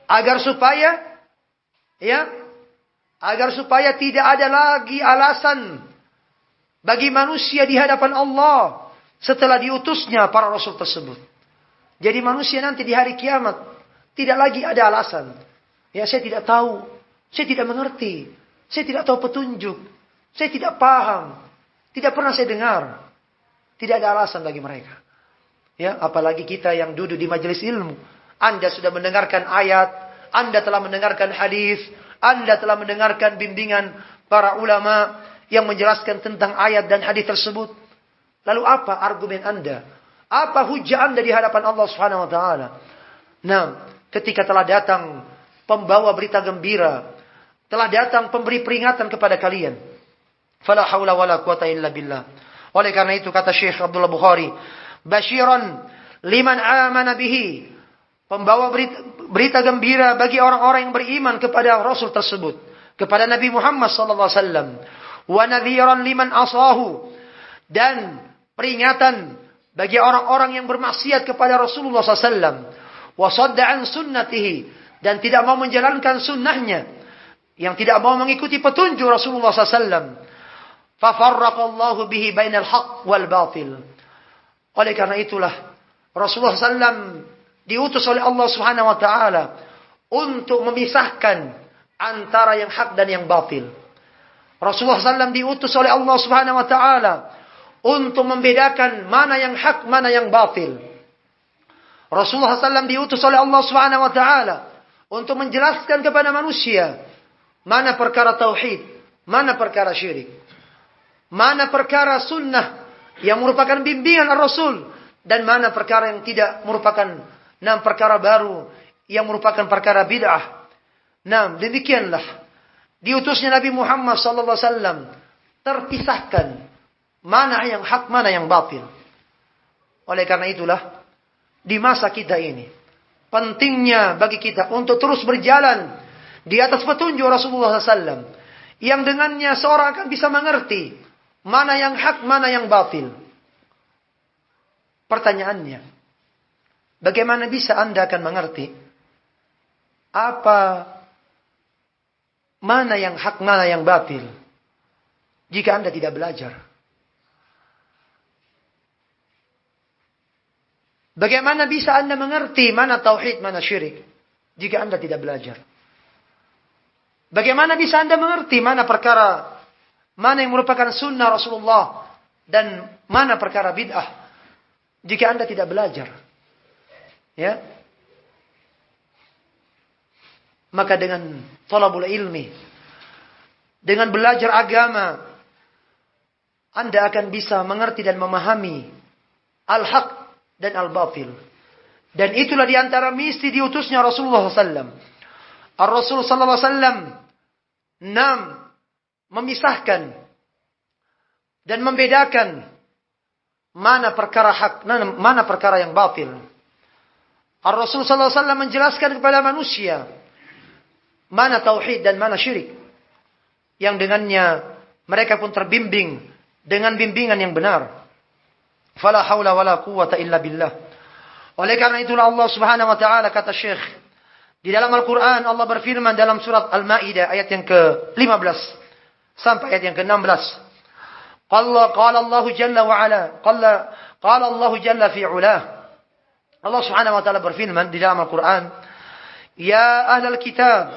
Agar supaya tidak ada lagi alasan bagi manusia di hadapan Allah setelah diutusnya para rasul tersebut. Jadi manusia nanti di hari kiamat tidak lagi ada alasan. Ya, saya tidak tahu, saya tidak mengerti, saya tidak tahu petunjuk, saya tidak paham, tidak pernah saya dengar. Tidak ada alasan bagi mereka. Ya, apalagi kita yang duduk di majelis ilmu. Anda sudah mendengarkan ayat, Anda telah mendengarkan hadis, Anda telah mendengarkan bimbingan para ulama yang menjelaskan tentang ayat dan hadis tersebut. Lalu apa argumen Anda? Apa hujah Anda di hadapan Allah Subhanahu wa taala? Nah, ketika telah datang pembawa berita gembira, telah datang pemberi peringatan kepada kalian. Fala haula wala quwata illa billah. Oleh karena itu kata Syekh Abdullah Bukhari, basyiran liman amana bihi, pembawa berita gembira bagi orang-orang yang beriman kepada Rasul tersebut, kepada Nabi Muhammad sallallahu alaihi wasallam, wa nadhiran liman asahu, dan peringatan bagi orang-orang yang bermaksiat kepada Rasulullah sallallahu alaihi wasallam, wa sadda an sunnatihi, dan tidak mau menjalankan sunnahnya, yang tidak mau mengikuti petunjuk Rasulullah sallallahu alaihi wasallam. Fafarraqallahu bihi bainal haqq wal batil. Oleh karena itulah Rasulullah SAW diutus oleh Allah Subhanahu wa taala untuk memisahkan antara yang hak dan yang batil. Rasulullah SAW diutus oleh Allah Subhanahu wa taala untuk membedakan mana yang hak, mana yang batil. Rasulullah SAW diutus oleh Allah Subhanahu wa taala untuk menjelaskan kepada manusia mana perkara tauhid, mana perkara syirik. Mana perkara sunnah yang merupakan bimbingan Rasul, dan mana perkara yang tidak merupakan perkara baru yang merupakan perkara bid'ah. Nah, demikianlah diutusnya Nabi Muhammad sallallahu alaihi wasallam, terpisahkan mana yang hak, mana yang batil. Oleh karena itulah di masa kita ini pentingnya bagi kita untuk terus berjalan di atas petunjuk Rasulullah sallallahu alaihi wasallam, yang dengannya seorang akan bisa mengerti mana yang hak, mana yang batil. Pertanyaannya, bagaimana bisa Anda akan mengerti mana yang hak, mana yang batil jika Anda tidak belajar? Bagaimana bisa Anda mengerti mana tauhid, mana syirik jika Anda tidak belajar? Bagaimana bisa Anda mengerti mana yang merupakan sunnah Rasulullah dan mana perkara bid'ah jika Anda tidak belajar? Ya. Maka dengan thalabul ilmi, dengan belajar agama, Anda akan bisa mengerti dan memahami al-haq dan al-batil. Dan itulah diantara misi diutusnya Rasulullah SAW. Ar-Rasul sallallahu alaihi wasallam memisahkan dan membedakan mana perkara hak, mana perkara yang batil. Ar-Rasul sallallahu alaihi wasallam menjelaskan kepada manusia mana tauhid dan mana syirik, yang dengannya mereka pun terbimbing dengan bimbingan yang benar. Fala haula wala quwwata illa billah. Oleh karena itulah Allah Subhanahu wa taala, kata Syekh, di dalam Al-Qur'an Allah berfirman dalam surat Al-Maidah ayat yang ke-15 sampai ayat yang ke-16. Qala Allah jalla wa ala, qala Allah jalla fi ulah. Allah Subhanahu wa taala berfirman di dalam Al-Qur'an, "Ya ahlal kitab,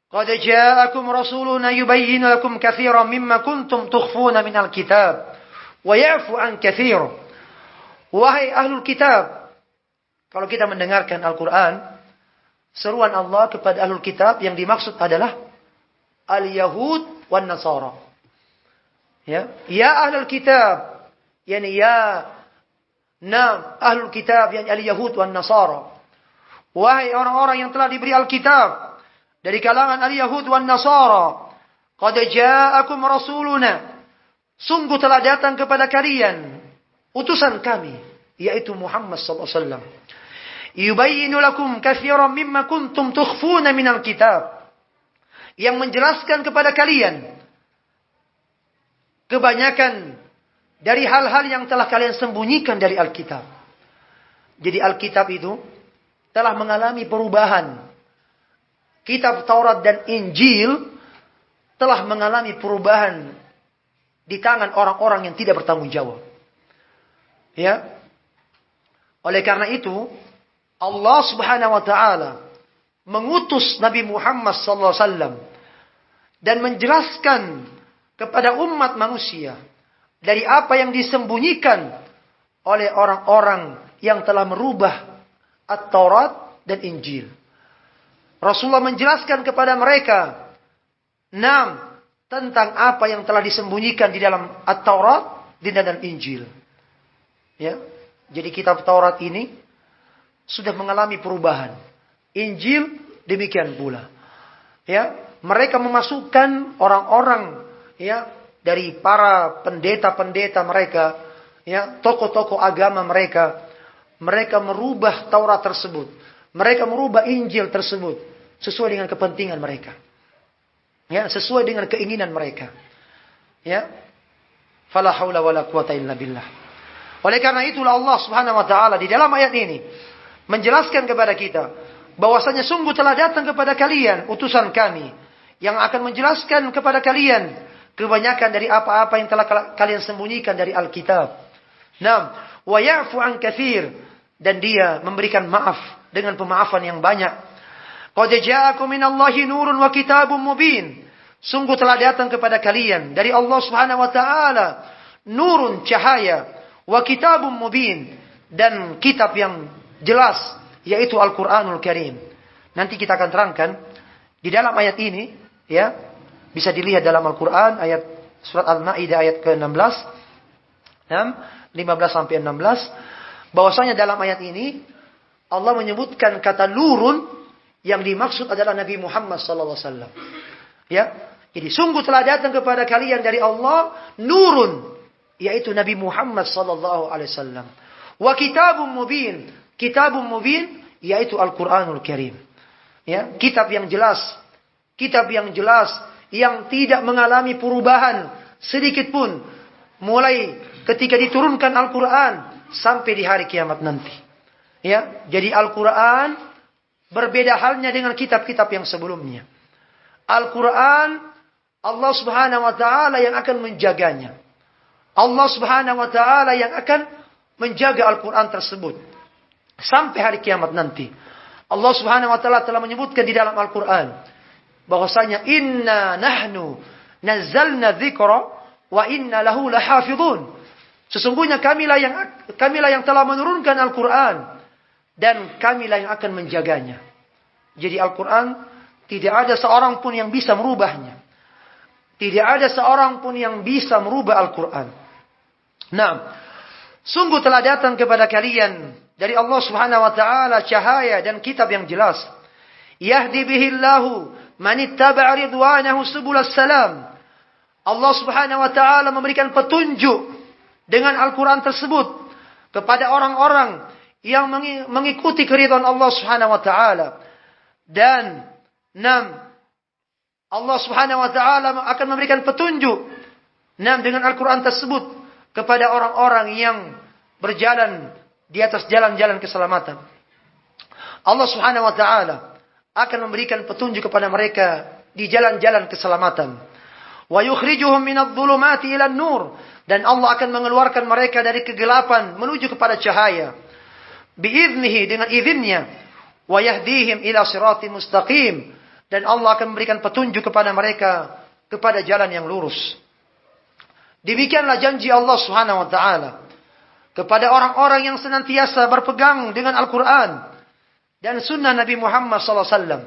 qad ja'akum rasuluna yubayyinu lakum katsiran mimma kuntum tukhfuna minal kitab wa ya'fu an katsir." Wahai ahlul kitab, kalau kita mendengarkan Al-Qur'an, seruan Allah kepada ahlul kitab yang dimaksud adalah al-Yahud wan Nasara. Ya ahlul kitab, yani ya Ahlul kitab yang al-Yahud wan Nasara. Wahai orang-orang yang telah diberi Alkitab dari kalangan al-Yahud wan Nasara, qad ja'akum rasuluna, sungguh telah datang kepada kalian utusan kami, yaitu Muhammad sallallahu alaihi wasallam. Yubayyinu lakum katsiran mimma kuntum tukhfuna minal kitab, yang menjelaskan kepada kalian kebanyakan dari hal-hal yang telah kalian sembunyikan dari Alkitab. Jadi Alkitab itu telah mengalami perubahan. Kitab Taurat dan Injil telah mengalami perubahan di tangan orang-orang yang tidak bertanggung jawab. Ya. Oleh karena itu, Allah Subhanahu wa taala mengutus Nabi Muhammad sallallahu alaihi wasallam dan menjelaskan kepada umat manusia dari apa yang disembunyikan oleh orang-orang yang telah merubah At-Taurat dan Injil. Rasulullah menjelaskan kepada mereka tentang apa yang telah disembunyikan di dalam At-Taurat dan dalam Injil. Ya. Jadi kitab Taurat ini sudah mengalami perubahan. Injil demikian pula. Ya, mereka memasukkan orang-orang ya dari para pendeta-pendeta mereka, ya, tokoh-tokoh agama mereka. Mereka merubah Taurat tersebut. Mereka merubah Injil tersebut sesuai dengan kepentingan mereka. Ya, sesuai dengan keinginan mereka. Ya. Fala haula wala quwata illa billah. Oleh karena itulah Allah Subhanahu wa taala di dalam ayat ini menjelaskan kepada kita bahwasanya sungguh telah datang kepada kalian utusan kami yang akan menjelaskan kepada kalian kebanyakan dari apa-apa yang telah kalian sembunyikan dari Alkitab. Wa ya'fu an katsir, dan dia memberikan maaf dengan pemaafan yang banyak. Qad ja'akum minallahi nurun wa kitabun mubin. Sungguh telah datang kepada kalian dari Allah Subhanahu wa taala nurun, cahaya, wa kitabun mubin, dan kitab yang jelas yaitu Al-Qur'anul Karim. Nanti kita akan terangkan di dalam ayat ini, ya. Bisa dilihat dalam Al-Qur'an ayat surat Al-Maidah ayat ke-16. 15 sampai 16. Bahwasanya dalam ayat ini Allah menyebutkan kata nurun, yang dimaksud adalah Nabi Muhammad sallallahu alaihi wasallam. Ya. Jadi sungguh telah datang kepada kalian dari Allah nurun, yaitu Nabi Muhammad sallallahu alaihi wasallam. Wa kitabun mubin, kitabun mubin yaitu Al-Qur'anul Karim. Ya, kitab yang jelas. Kitab yang jelas yang tidak mengalami perubahan sedikit pun mulai ketika diturunkan Al-Qur'an sampai di hari kiamat nanti. Ya, jadi Al-Qur'an berbeda halnya dengan kitab-kitab yang sebelumnya. Al-Qur'an Allah Subhanahu wa taala yang akan menjaganya. Allah Subhanahu wa taala yang akan menjaga Al-Qur'an tersebut sampai hari kiamat nanti. Allah Subhanahu wa taala telah menyebutkan di dalam Al-Qur'an bahwasanya inna nahnu nazzalna dzikra wa inna lahu lahafizun. Sesungguhnya kamilah yang telah menurunkan Al-Qur'an dan kamilah yang akan menjaganya. Jadi Al-Qur'an tidak ada seorang pun yang bisa merubahnya. Tidak ada seorang pun yang bisa merubah Al-Qur'an. Sungguh telah datang kepada kalian dari Allah Subhanahu wa taala cahaya dan kitab yang jelas. Yahdi bihillahu man ittaba'a ridwanahu subulas salam. Allah Subhanahu wa taala memberikan petunjuk dengan Al-Qur'an tersebut kepada orang-orang yang mengikuti keridhaan Allah Subhanahu wa taala. Dan Allah Subhanahu wa taala akan memberikan petunjuk dengan Al-Qur'an tersebut kepada orang-orang yang berjalan di atas jalan-jalan keselamatan. Allah Subhanahu wa taala akan memberikan petunjuk kepada mereka di jalan-jalan keselamatan. Wa yukhrijuhum minadh-dhulumati ilan nur, dan Allah akan mengeluarkan mereka dari kegelapan menuju kepada cahaya. Biiznihi, dengan izinnya. Wa yahdihim ila siratim mustaqim, dan Allah akan memberikan petunjuk kepada mereka kepada jalan yang lurus. Demikianlah janji Allah Subhanahu wa taala kepada orang-orang yang senantiasa berpegang dengan Al-Qur'an dan sunnah Nabi Muhammad SAW.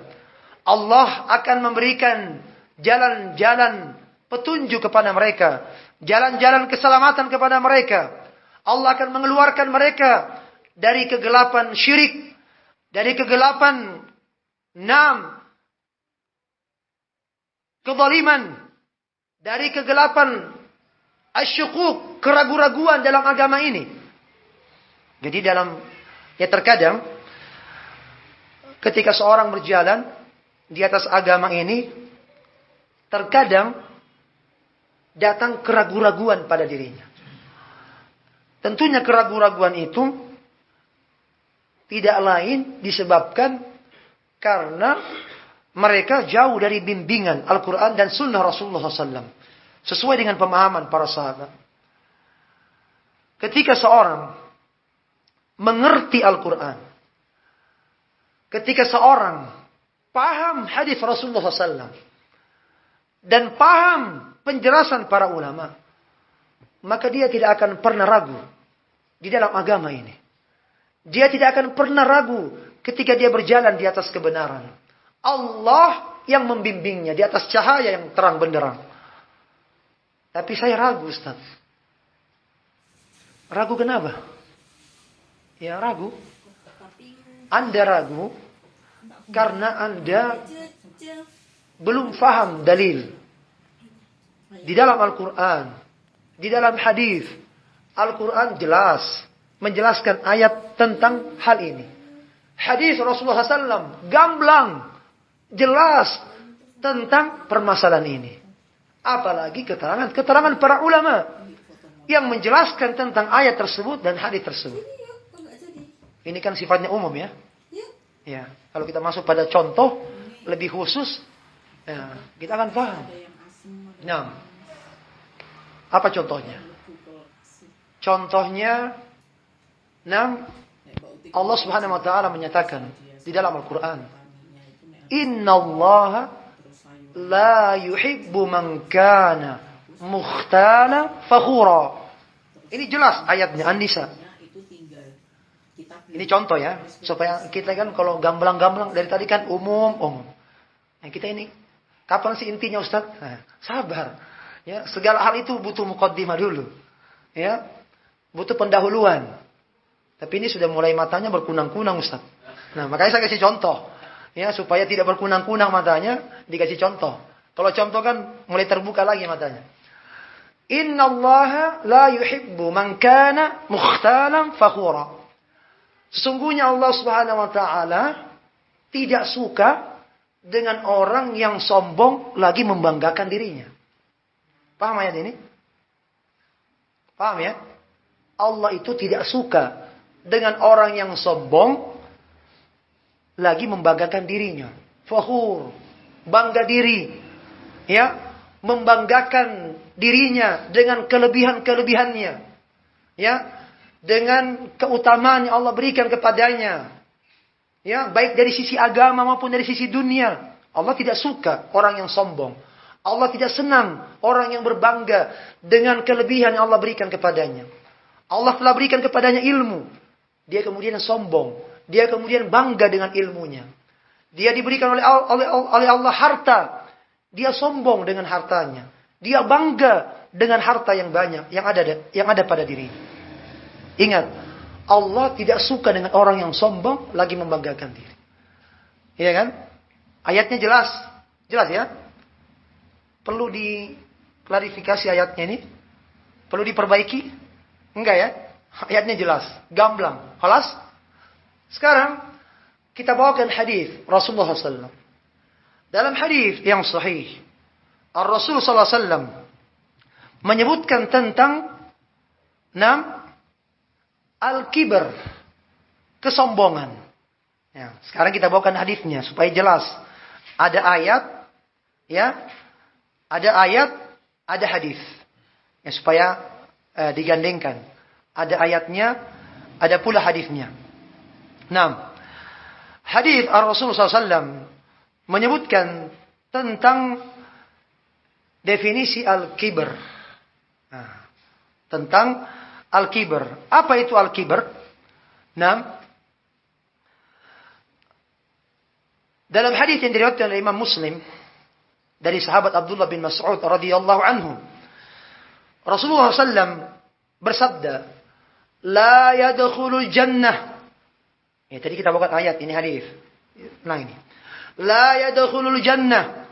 Allah akan memberikan jalan-jalan petunjuk kepada mereka, jalan-jalan keselamatan kepada mereka. Allah akan mengeluarkan mereka dari kegelapan syirik, dari kegelapan kezaliman, dari kegelapan asyukuk, keraguan-raguan dalam agama ini. Jadi terkadang ketika seorang berjalan di atas agama ini, terkadang datang keraguan-raguan pada dirinya. Tentunya keraguan-raguan itu tidak lain disebabkan karena mereka jauh dari bimbingan Al-Quran dan Sunnah Rasulullah SAW. Sesuai dengan pemahaman para sahabat. Ketika seorang mengerti Al-Quran, ketika seorang paham hadis Rasulullah SAW, dan paham penjelasan para ulama, maka dia tidak akan pernah ragu di dalam agama ini. Dia tidak akan pernah ragu ketika dia berjalan di atas kebenaran. Allah yang membimbingnya di atas cahaya yang terang benderang. Tapi saya ragu, Ustaz. Ragu kenapa? Ya ragu. Anda ragu karena Anda belum faham dalil. Di dalam Al-Quran, di dalam hadis, Al-Quran jelas menjelaskan ayat tentang hal ini. Hadis Rasulullah SAW gamblang, jelas tentang permasalahan ini. Apalagi keterangan para ulama yang menjelaskan tentang ayat tersebut dan hadis tersebut. Ini kan sifatnya umum ya. Ya, kalau kita masuk pada contoh lebih khusus, ya, kita akan paham. Nah, apa contohnya? Contohnya, Allah Subhanahu wa taala menyatakan di dalam Al-Qur'an, "Innallaha la yuhibbu man kana mukhtala fakhura." Ini jelas ayatnya An-Nisa. Ini contoh ya, supaya kita kan kalau gamblang-gamblang dari tadi kan umum. Nah, kita ini kapan sih intinya Ustaz? Nah, sabar. Ya, segala hal itu butuh muqaddimah dulu. Ya. Butuh pendahuluan. Tapi ini sudah mulai matanya berkunang-kunang Ustaz. Nah, makanya saya kasih contoh. Ya, supaya tidak berkunang-kunang matanya, dikasih contoh. Kalau contoh kan mulai terbuka lagi matanya. Innallaha la yuhibbu man kana mukhtalan fakhura. Sesungguhnya Allah Subhanahu wa taala tidak suka dengan orang yang sombong lagi membanggakan dirinya. Paham ayat ini? Paham ya? Allah itu tidak suka dengan orang yang sombong lagi membanggakan dirinya. Fakhur, bangga diri. Ya, membanggakan dirinya dengan kelebihan-kelebihannya. Ya, dengan keutamaan yang Allah berikan kepadanya. Ya, baik dari sisi agama maupun dari sisi dunia. Allah tidak suka orang yang sombong. Allah tidak senang orang yang berbangga dengan kelebihan yang Allah berikan kepadanya. Allah telah berikan kepadanya ilmu. Dia kemudian sombong. Dia kemudian bangga dengan ilmunya. Dia diberikan oleh Allah harta. Dia sombong dengan hartanya. Dia bangga dengan harta yang banyak yang ada pada dirinya. Ingat, Allah tidak suka dengan orang yang sombong lagi membanggakan diri. Iya kan? Ayatnya jelas. Jelas ya? Perlu diklarifikasi ayatnya ini? Perlu diperbaiki? Enggak ya? Ayatnya jelas. Gamblang. Halas? Sekarang, kita bawakan hadis Rasulullah SAW. Dalam hadis yang sahih, Rasul SAW menyebutkan tentang al-kibar, kesombongan. Ya, sekarang kita bawakan hadisnya supaya jelas. Ada ayat, ya, ada hadis. Ya, supaya digandengkan. Ada ayatnya, ada pula hadisnya. Nah, hadis Rasulullah SAW menyebutkan tentang definisi al-kibar. Nah, tentang al-kibar. Apa itu al-kibar? Nah, dalam hadis yang diriwayatkan oleh Imam Muslim dari sahabat Abdullah bin Mas'ud radhiyallahu anhu, Rasulullah SAW bersabda, la yadkhulul jannah. Ya, tadi kita bukan ayat, ini hadis. Nah ini. La yadkhulul jannah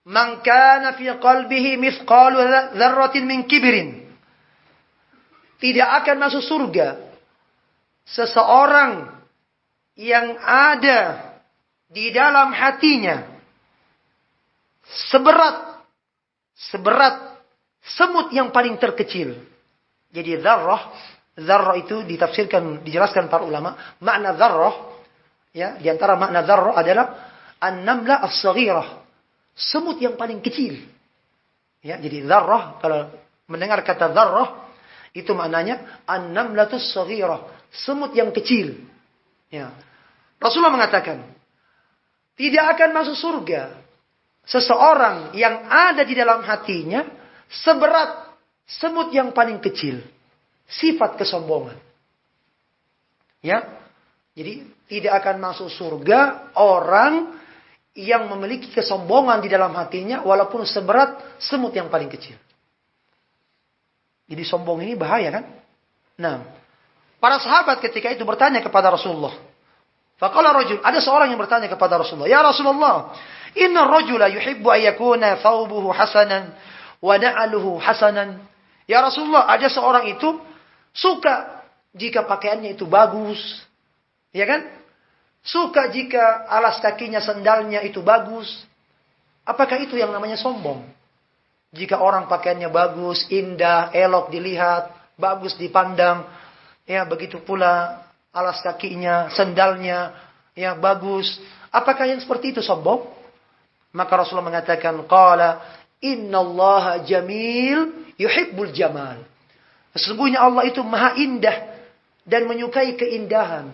man kana fi qalbihi mithqalu dzarratin min kibrin. Tidak akan masuk surga seseorang yang ada di dalam hatinya seberat semut yang paling terkecil. Jadi zarrah itu dijelaskan para ulama, makna zarrah ya, di antara makna zarrah adalah an-namla as-saghirah, semut yang paling kecil. Ya, jadi zarrah, kalau mendengar kata zarrah itu maknanya an-namlatus saghirah, semut yang kecil. Ya. Rasulullah mengatakan, tidak akan masuk surga seseorang yang ada di dalam hatinya seberat semut yang paling kecil. Sifat kesombongan. Ya. Jadi tidak akan masuk surga orang yang memiliki kesombongan di dalam hatinya walaupun seberat semut yang paling kecil. Jadi sombong ini bahaya kan? Nah, para sahabat ketika itu bertanya kepada Rasulullah. Faqala rajul, ada seorang yang bertanya kepada Rasulullah, "Ya Rasulullah, inna rajula yuhibbu an yakuna thawbuhu hasanan wa na'luhu hasanan." Ya Rasulullah, ada seorang itu suka jika pakaiannya itu bagus. Ya kan? Suka jika alas kakinya, sandalnya itu bagus. Apakah itu yang namanya sombong? Jika orang pakaiannya bagus, indah, elok dilihat, bagus dipandang, ya begitu pula alas kakinya, sandalnya, ya bagus. Apakah yang seperti itu sombong? Maka Rasulullah mengatakan, qala innallaha jamil yuhibbul jamal. Sesungguhnya Allah itu maha indah dan menyukai keindahan.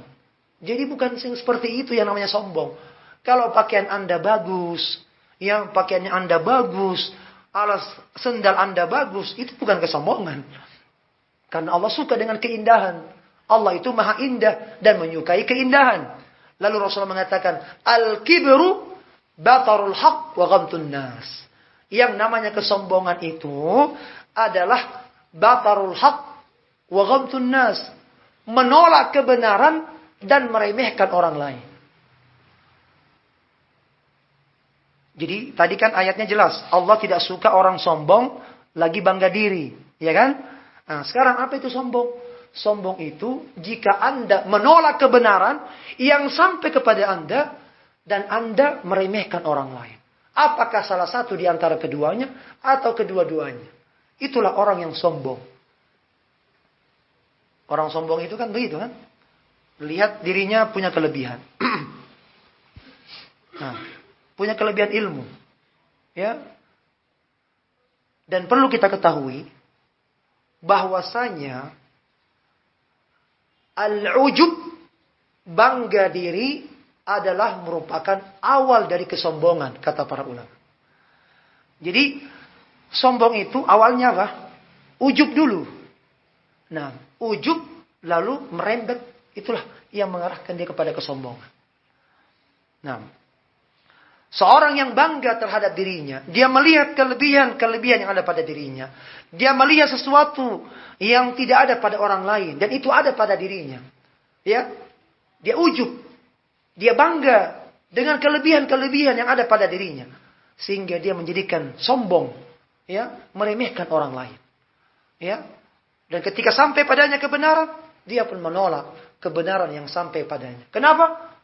Jadi bukan seperti itu yang namanya sombong. Kalau pakaian Anda bagus, ya pakaiannya Anda bagus, alas sendal Anda bagus, itu bukan kesombongan. Karena Allah suka dengan keindahan. Allah itu maha indah dan menyukai keindahan. Lalu Rasulullah mengatakan, al-kibru batarul haq wa ghamtun nas. Yang namanya kesombongan itu adalah batarul haq wa ghamtun nas. Menolak kebenaran dan meremehkan orang lain. Jadi tadi kan ayatnya jelas, Allah tidak suka orang sombong lagi bangga diri, ya kan? Nah, sekarang apa itu sombong? Sombong itu jika Anda menolak kebenaran yang sampai kepada Anda dan Anda meremehkan orang lain. Apakah salah satu di antara keduanya atau kedua-duanya? Itulah orang yang sombong. Orang sombong itu kan begitu kan? Lihat dirinya punya kelebihan. Nah, punya kelebihan ilmu. Ya. Dan perlu kita ketahui bahwasanya al-ujub, bangga diri, adalah merupakan awal dari kesombongan, kata para ulama. Jadi sombong itu awalnya apa? Ujub dulu. Nah, ujub lalu merembet, itulah yang mengarahkan dia kepada kesombongan. Nah, seorang yang bangga terhadap dirinya, dia melihat kelebihan yang ada pada dirinya. Dia melihat sesuatu yang tidak ada pada orang lain dan itu ada pada dirinya. Ya. Dia ujub. Dia bangga dengan kelebihan-kelebihan yang ada pada dirinya sehingga dia menjadikan sombong, ya, meremehkan orang lain. Ya. Dan ketika sampai padanya kebenaran, dia pun menolak kebenaran yang sampai padanya. Kenapa?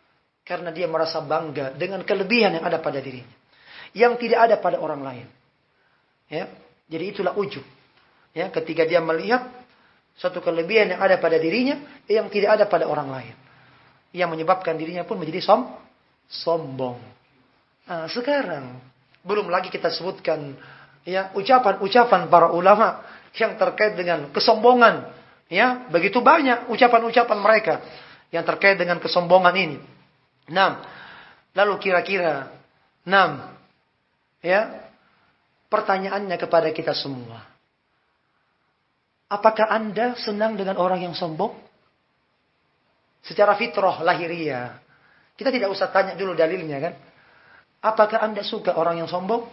Karena dia merasa bangga dengan kelebihan yang ada pada dirinya. Yang tidak ada pada orang lain. Ya. Jadi itulah ujub. Ya, ketika dia melihat suatu kelebihan yang ada pada dirinya yang tidak ada pada orang lain. Yang menyebabkan dirinya pun menjadi sombong. Nah, sekarang belum lagi kita sebutkan ya ucapan-ucapan para ulama yang terkait dengan kesombongan. Ya, begitu banyak ucapan-ucapan mereka yang terkait dengan kesombongan ini. 6. Lalu kira-kira 6. Ya. Pertanyaannya kepada kita semua. Apakah Anda senang dengan orang yang sombong? Secara fitrah lahiriah. Kita tidak usah tanya dulu dalilnya kan. Apakah Anda suka orang yang sombong?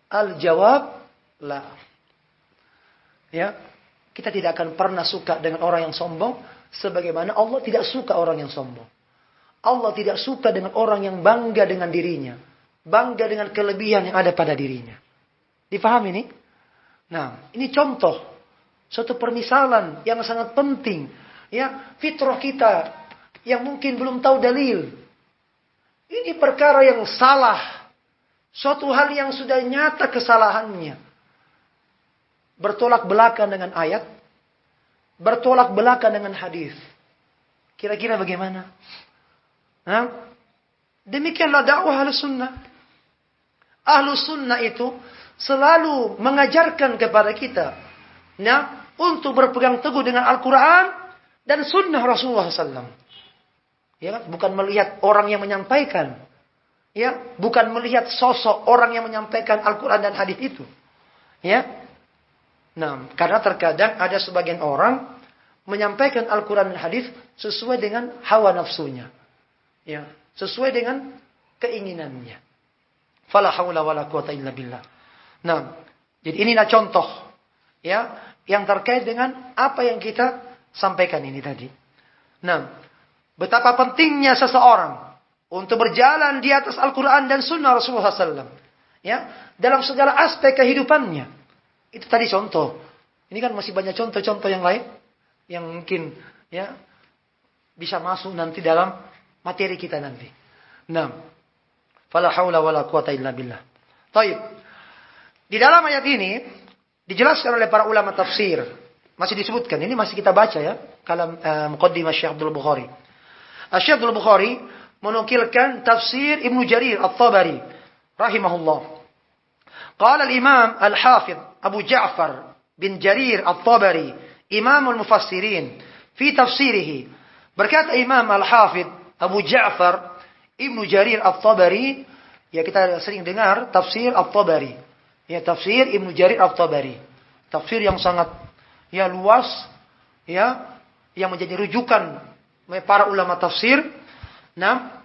Al-jawab la. Ya. Kita tidak akan pernah suka dengan orang yang sombong, sebagaimana Allah tidak suka orang yang sombong. Allah tidak suka dengan orang yang bangga dengan dirinya, bangga dengan kelebihan yang ada pada dirinya. Difahami ini? Nah, ini contoh, suatu permisalan yang sangat penting. Ya, fitrah kita yang mungkin belum tahu dalil. Ini perkara yang salah. Suatu hal yang sudah nyata kesalahannya. Bertolak belakang dengan ayat. Bertolak belakang dengan hadis. Kira-kira bagaimana? Nah, demikianlah dakwah Ahlus Sunnah. Ahlus Sunnah itu selalu mengajarkan kepada kita. Nah, untuk berpegang teguh dengan Al-Quran dan Sunnah Rasulullah SAW. Ya, bukan melihat orang yang menyampaikan. Ya, bukan melihat sosok orang yang menyampaikan Al-Quran dan hadis itu. Ya. Nah, karena terkadang ada sebagian orang menyampaikan Al-Quran dan hadis sesuai dengan hawa nafsunya. Ya, sesuai dengan keinginannya. Fala haula wala quwata illa billah. Nah, jadi inilah contoh ya yang terkait dengan apa yang kita sampaikan ini tadi. Nah, betapa pentingnya seseorang untuk berjalan di atas Al-Quran dan Sunnah Rasulullah SAW. Ya, dalam segala aspek kehidupannya. Itu tadi contoh. Ini kan masih banyak contoh-contoh yang lain. Yang mungkin ya bisa masuk nanti dalam materi kita nanti. Nah, fala haula wala quwata illa billah. Baik. Di dalam ayat ini dijelaskan oleh para ulama tafsir. Masih disebutkan. Ini masih kita baca ya. Kalam Muqaddimah Syekh Abdul Bukhari. Syekh Abdul Bukhari menukilkan tafsir Ibnu Jarir At-Tabari rahimahullah. Qala al-Imam Al-Hafidh Abu Ja'far bin Jarir At-Tabari, Imamul Mufassirin, fi tafsirihi. Berkata Imam Al-Hafidh Abu Ja'far Ibnu Jarir At-Tabari, ya kita sering dengar tafsir At-Tabari. Ya, tafsir Ibnu Jarir At-Tabari. Tafsir yang sangat ya luas ya, yang menjadi rujukan para ulama tafsir. Nah,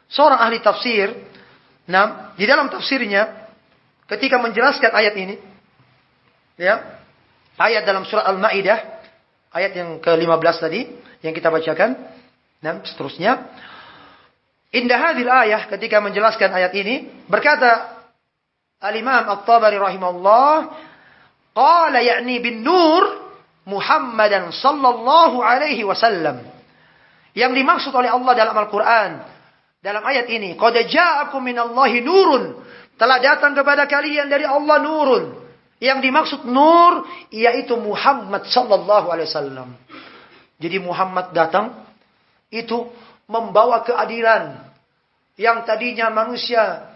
seorang ahli tafsir, nah, di dalam tafsirnya ketika menjelaskan ayat ini, ya, ayat dalam surah Al-Maidah, ayat yang ke-15 tadi yang kita bacakan, nah, seterusnya. Indah hadhil ayah, ketika menjelaskan ayat ini, berkata Al-Imam At-Tabari rahimahullah, qala ya'ni bin nur Muhammadan sallallahu alaihi wasallam. Yang dimaksud oleh Allah dalam Al-Quran, dalam ayat ini, qad ja'akum minallahi nurun, telah datang kepada kalian dari Allah nurun. Yang dimaksud nur yaitu Muhammad sallallahu alaihi wasallam. Jadi Muhammad datang itu membawa keadilan yang tadinya manusia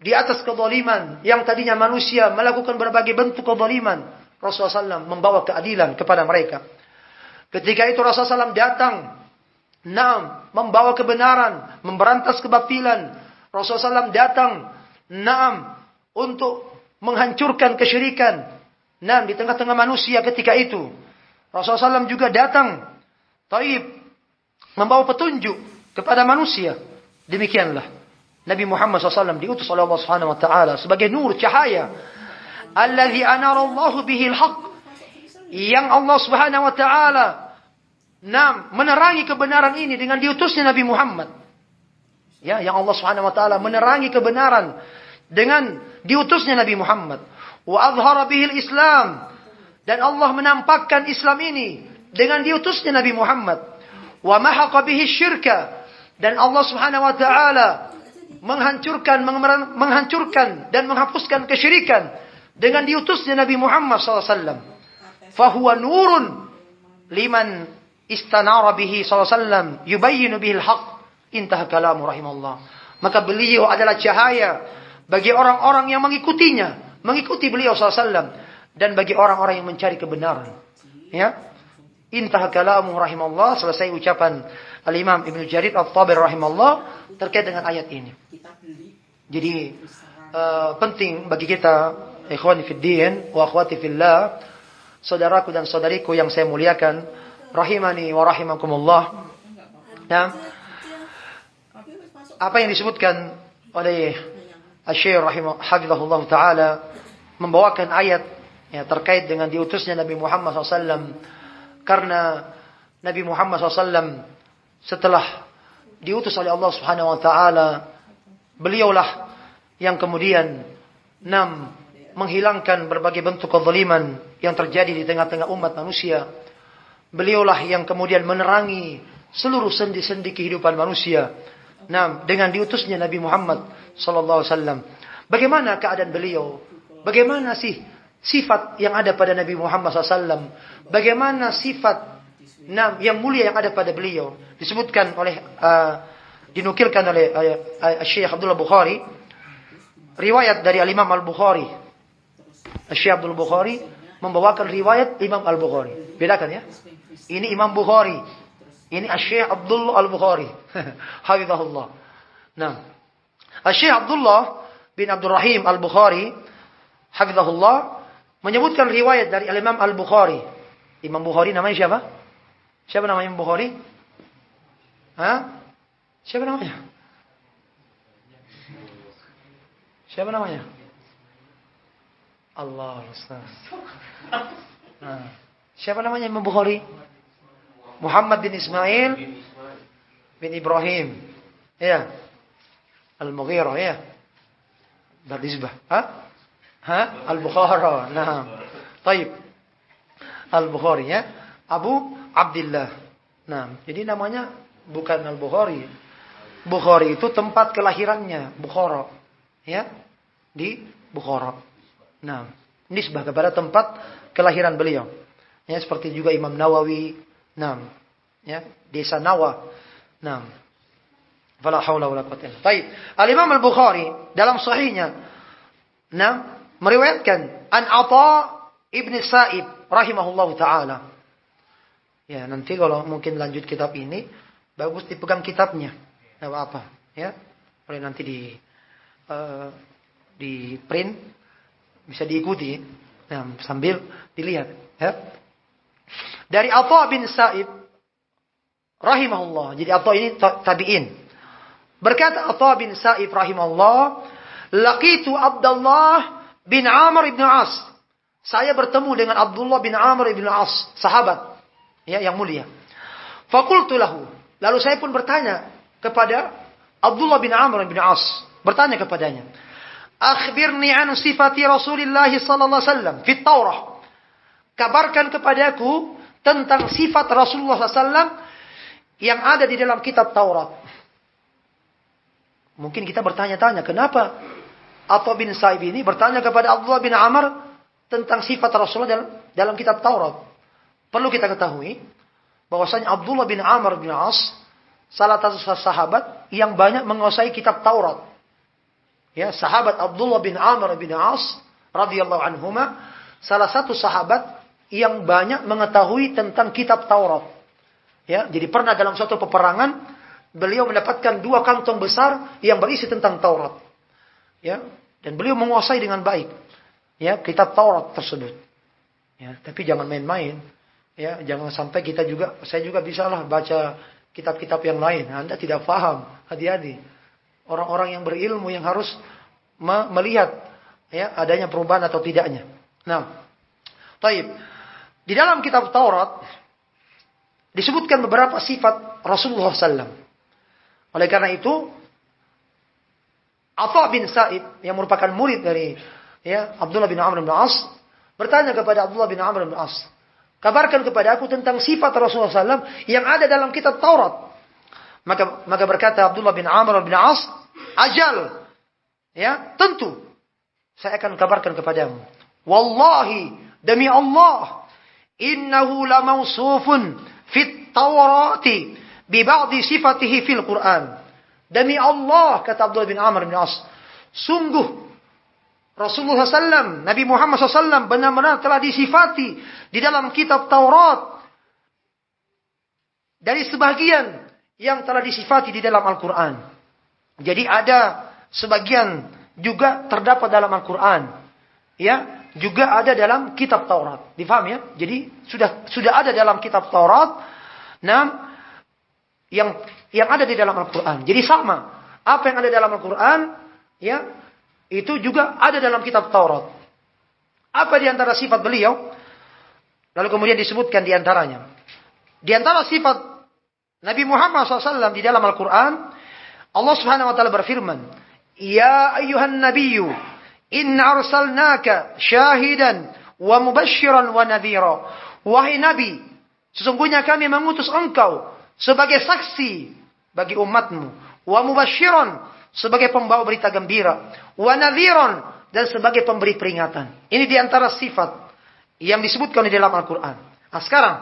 di atas kezaliman, yang tadinya manusia melakukan berbagai bentuk kezaliman, Rasulullah SAW membawa keadilan kepada mereka. Ketika itu Rasulullah SAW datang, membawa kebenaran, memberantas kebatilan. Rasulullah SAW datang, untuk menghancurkan kesyirikan. Di tengah-tengah manusia ketika itu. Rasulullah SAW juga datang, membawa petunjuk kepada manusia. Demikianlah Nabi Muhammad SAW diutus oleh Allah Subhanahu Wa Taala sebagai nur, cahaya. Alladzi anara Allahu bihil haqq, yang Allah Subhanahu Wa Taala menerangi kebenaran ini dengan diutusnya Nabi Muhammad. Ya, yang Allah Subhanahu Wa Taala menerangi kebenaran dengan diutusnya Nabi Muhammad. Wa azhara bihil Islam, dan Allah menampakkan Islam ini dengan diutusnya Nabi Muhammad. Wa mahaqa bihi syirka, dan Allah Subhanahu Wa Taala menghancurkan dan menghapuskan kesyirikan dengan diutusnya Nabi Muhammad SAW. Fahuwa nurun liman istanara bihi SAW yubayyinu bihil haqq. Intah kalamu rahimahullah. Maka beliau adalah cahaya bagi orang-orang yang mengikutinya, mengikuti beliau SAW, dan bagi orang-orang yang mencari kebenaran. Ya. Intah kalamu rahimahullah. Selesai ucapan Al-Imam Ibnu Jarir At-Tabari rahimahullah terkait dengan ayat ini. Jadi penting bagi kita, ikhwani fiddin wa akhwati fillah, saudaraku dan saudariku yang saya muliakan, rahimani wa rahimakumullah. Nah, apa yang disebutkan oleh Asy-Syaikh hafizahullah taala membawakan ayat ya, terkait dengan diutusnya Nabi Muhammad SAW. Karena Nabi Muhammad SAW setelah diutus oleh Allah Subhanahu Wa Taala, beliaulah yang kemudian menghilangkan berbagai bentuk kezaliman yang terjadi di tengah-tengah umat manusia. Beliaulah yang kemudian menerangi seluruh sendi-sendi kehidupan manusia. Dengan diutusnya Nabi Muhammad sallallahu alaihi wasallam. Bagaimana keadaan beliau? Bagaimana sih sifat yang ada pada Nabi Muhammad SAW? Bagaimana sifat yang mulia yang ada pada beliau? Disebutkan oleh dinukilkan oleh Syekh Abdullah Bukhari, riwayat dari Imam Al-Bukhari. Syekh Abdul Bukhari membawakan riwayat Imam Al-Bukhari. Bedakan ya. Ini Imam Bukhari. Ini Syekh Abdullah Al-Bukhari. Hafizahullah. Syekh Abdullah bin Abdul Rahim Al-Bukhari hafizahullah menyebutkan riwayat dari Imam Al-Bukhari. Imam Bukhari namanya siapa? Siapa namanya Imam Bukhari? Siapa namanya? Siapa namanya? Allah Ustaz. Siapa namanya Imam Bukhari? Muhammad bin Ismail bin Ibrahim. Ya. Al-Mughirah ya. Berisbah. Al-Bukhara. Taib. Al-Bukhari ya. Abu Abdullah. Jadi namanya bukan Al-Bukhari. Bukhari itu tempat kelahirannya, Bukhara. Ya. Di Bukhara. Nisbah kepada tempat kelahiran beliau. Ya, seperti juga Imam Nawawi. Ya, desa Nawa. Fala haula wala quwwata illa billah. Baik. Al-Imam Al-Bukhari dalam sahihnya meriwayatkan an Atha ibn Sa'ib rahimahullahu taala. Ya, nanti kalau mungkin lanjut kitab ini bagus dipegang kitabnya. Apa? Ya. Boleh nanti di print bisa diikuti sambil dilihat ya. Dari Atha bin Sa'ib rahimahullah. Jadi Atha ini tabi'in. Berkata Atha bin Sa'ib rahimahullah, laqitu Abdullah bin Amr ibn As. Saya bertemu dengan Abdullah bin Amr ibn As, sahabat ya yang mulia. Faqultu lahu. Lalu saya pun bertanya kepada Abdullah bin Amr ibn As, bertanya kepadanya, akhbirni an sifati Rasulullah sallallahu alaihi wasallam fi Taurah. Kabarkan kepadaku tentang sifat Rasulullah SAW yang ada di dalam kitab Taurat. Mungkin kita bertanya-tanya, kenapa Atha bin Sa'ib ini bertanya kepada Abdullah bin Amr tentang sifat Rasulullah dalam kitab Taurat. Perlu kita ketahui bahwasanya Abdullah bin Amr bin As salah satu sahabat yang banyak menguasai kitab Taurat. Ya, sahabat Abdullah bin Amr bin As radhiyallahu anhuma salah satu sahabat yang banyak mengetahui tentang kitab Taurat. Ya, jadi pernah dalam suatu peperangan beliau mendapatkan 2 kantong besar yang berisi tentang Taurat. Ya, dan beliau menguasai dengan baik ya kitab Taurat tersebut. Ya, tapi jangan main-main. Ya, jangan sampai saya juga bisalah baca kitab-kitab yang lain. Anda tidak paham, hati-hati. Orang-orang yang berilmu yang harus melihat ya adanya perubahan atau tidaknya. Taib. Di dalam kitab Taurat disebutkan beberapa sifat Rasulullah SAW. Oleh karena itu, Atha bin Sa'ib yang merupakan murid dari Abdullah bin Amr bin As bertanya kepada Abdullah bin Amr bin As, kabarkan kepada aku tentang sifat Rasulullah SAW yang ada dalam kitab Taurat. Maka berkata Abdullah bin Amr bin As, ajal, ya tentu saya akan kabarkan kepadamu. Wallahi, demi Allah, innahu lamawsufun fit Taurati bi ba'di sifatihi fil Quran. Demi Allah, kata Abdullah bin Amr bin As, sungguh Rasulullah SAW, Nabi Muhammad SAW benar-benar telah disifati di dalam kitab Taurat dari sebagian yang telah disifati di dalam Al-Quran. Jadi ada sebagian juga terdapat dalam Al-Quran. Ya, juga ada dalam kitab Taurat. Difaham ya? Jadi sudah ada dalam kitab Taurat yang ada di dalam Al-Quran. Jadi sama. Apa yang ada dalam Al-Quran ya, itu juga ada dalam kitab Taurat. Apa di antara sifat beliau? Lalu kemudian disebutkan di antaranya. Di antara sifat Nabi Muhammad SAW di dalam Al-Quran, Allah Subhanahu wa taala berfirman, "Ya ayyuhan nabiyyu, inna arsalnaka syahidan wa mubasysyiran wa nadhira." Wahai Nabi, sesungguhnya kami mengutus engkau sebagai saksi bagi umatmu, wa mubasysyiran, sebagai pembawa berita gembira, wa nadhiran, dan sebagai pemberi peringatan. Ini di antara sifat yang disebutkan di dalam Al-Quran. Nah, sekarang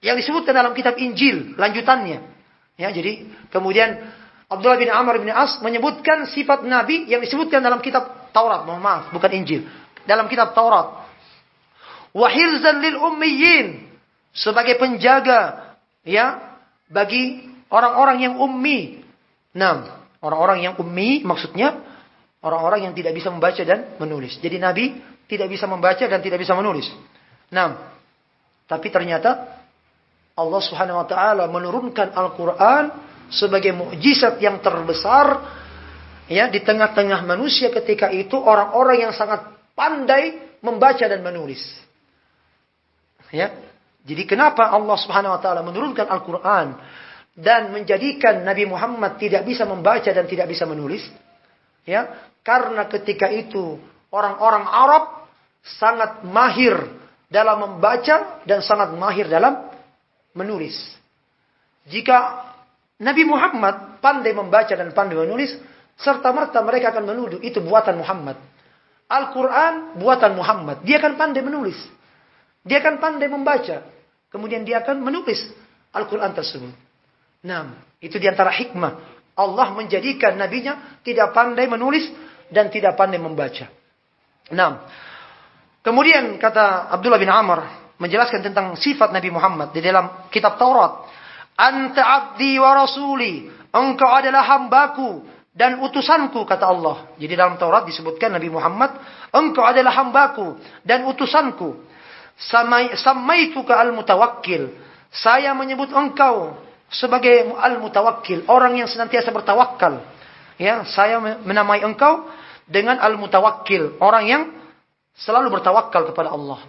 yang disebutkan dalam kitab Injil lanjutannya. Ya, jadi kemudian Abdullah bin Amr bin As menyebutkan sifat Nabi yang disebutkan dalam kitab Taurat. Mohon maaf, bukan Injil. Dalam kitab Taurat. Wa hirzan lil ummiyin, sebagai penjaga ya bagi orang-orang yang ummi. Nah, orang-orang yang ummi maksudnya orang-orang yang tidak bisa membaca dan menulis. Jadi Nabi tidak bisa membaca dan tidak bisa menulis. Nah, tapi ternyata Allah Subhanahu wa taala menurunkan Al-Qur'an sebagai mukjizat yang terbesar ya di tengah-tengah manusia ketika itu, orang-orang yang sangat pandai membaca dan menulis. Ya. Jadi kenapa Allah Subhanahu wa taala menurunkan Al-Qur'an dan menjadikan Nabi Muhammad tidak bisa membaca dan tidak bisa menulis? Ya, karena ketika itu orang-orang Arab sangat mahir dalam membaca dan sangat mahir dalam menulis. Jika Nabi Muhammad pandai membaca dan pandai menulis, serta-merta mereka akan menuduh itu buatan Muhammad. Al-Quran buatan Muhammad. Dia akan pandai menulis. Dia akan pandai membaca. Kemudian dia akan menulis Al-Quran tersebut. Nah, itu diantara hikmah Allah menjadikan nabinya tidak pandai menulis dan tidak pandai membaca. Nah, kemudian kata Abdullah bin Amr menjelaskan tentang sifat Nabi Muhammad di dalam kitab Taurat. Anta abdi wa rasuli, engkau adalah hambaku dan utusanku, kata Allah. Jadi dalam Taurat disebutkan Nabi Muhammad, engkau adalah hambaku dan utusanku. Samaituka al-mutawakkil, saya menyebut engkau sebagai al-mutawakkil, orang yang senantiasa bertawakal. Ya, saya menamai engkau dengan al-mutawakkil, orang yang selalu bertawakal kepada Allah.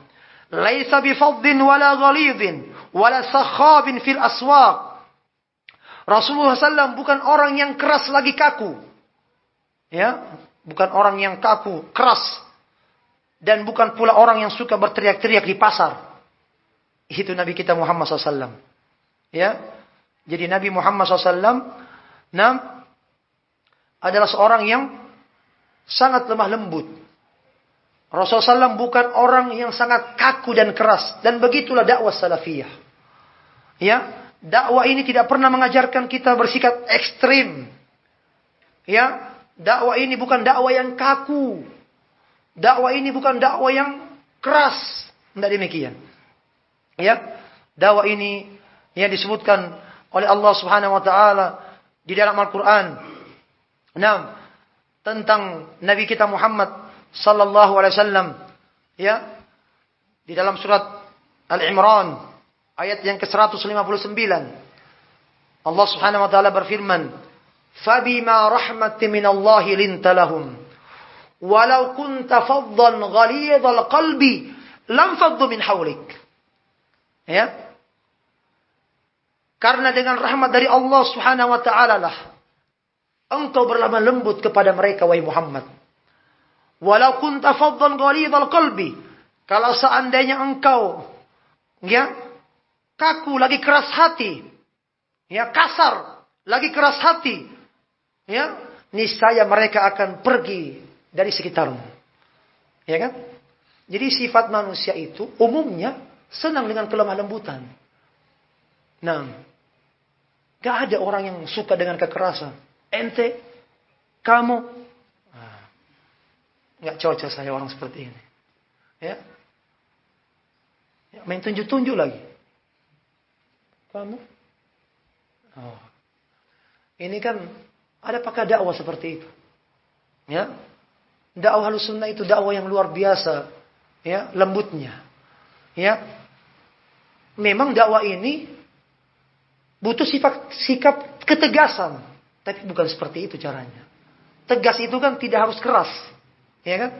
Laisa bifaddin wala ghalidhin wala sakhabin fil aswaq. Rasulullah SAW bukan orang yang keras lagi kaku. Ya, bukan orang yang kaku, keras. Dan bukan pula orang yang suka berteriak-teriak di pasar. Itu Nabi kita Muhammad SAW. Ya, jadi Nabi Muhammad SAW adalah seorang yang sangat lemah lembut. Rasulullah SAW bukan orang yang sangat kaku dan keras. Dan begitulah dakwah salafiyah. Ya, dakwah ini tidak pernah mengajarkan kita bersikap ekstrim. Ya, dakwah ini bukan dakwah yang kaku. Dakwah ini bukan dakwah yang keras. Tidak demikian. Ya, dakwah ini yang disebutkan oleh Allah Subhanahu wa taala di dalam Al-Qur'an. Nah, tentang Nabi kita Muhammad sallallahu alaihi wasallam, ya, di dalam surat Al-Imran ayat yang ke-159 Allah Subhanahu wa taala berfirman, "Fabima rahmatin minallahi linta lahum walau kunta faddan ghalidhal qalbi lam faddu min hawlik." Ya. Karena dengan rahmat dari Allah Subhanahu wa taala lah engkau berlemah lembut kepada mereka, wahai Muhammad. Walau kunta faddan ghalidhal qalbi, kalau seandainya engkau ya kaku, lagi keras hati, ya kasar, lagi keras hati, ya niscaya mereka akan pergi dari sekitarmu. Ya kan? Jadi sifat manusia itu umumnya senang dengan kelemah lembutan. Nah, gak ada orang yang suka dengan kekerasan. Ente, kamu, nggak cocok saya orang seperti ini. Ya, main tunjuk-tunjuk lagi. Kamu, oh, ini kan ada pakai dakwah seperti itu. Ya, dakwah Ahlussunnah itu dakwah yang luar biasa. Ya, lembutnya. Ya, memang dakwah ini butuh sikap ketegasan, tapi bukan seperti itu caranya. Tegas itu kan tidak harus keras. Ya kan?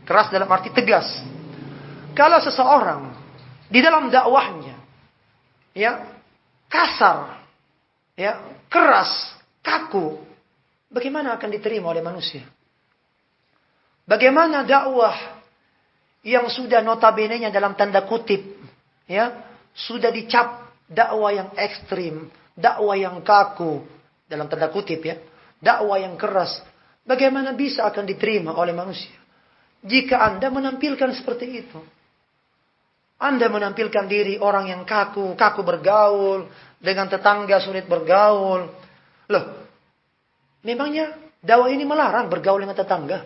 Keras dalam arti tegas. Kalau seseorang di dalam dakwahnya ya kasar, ya keras, kaku, bagaimana akan diterima oleh manusia? Bagaimana dakwah yang sudah notabene-nya dalam tanda kutip ya sudah dicap dakwah yang ekstrim, dakwah yang kaku dalam tanda kutip ya, dakwah yang keras, bagaimana bisa akan diterima oleh manusia jika Anda menampilkan seperti itu? Anda menampilkan diri orang yang kaku bergaul, dengan tetangga sulit bergaul. Loh, memangnya dakwah ini melarang bergaul dengan tetangga?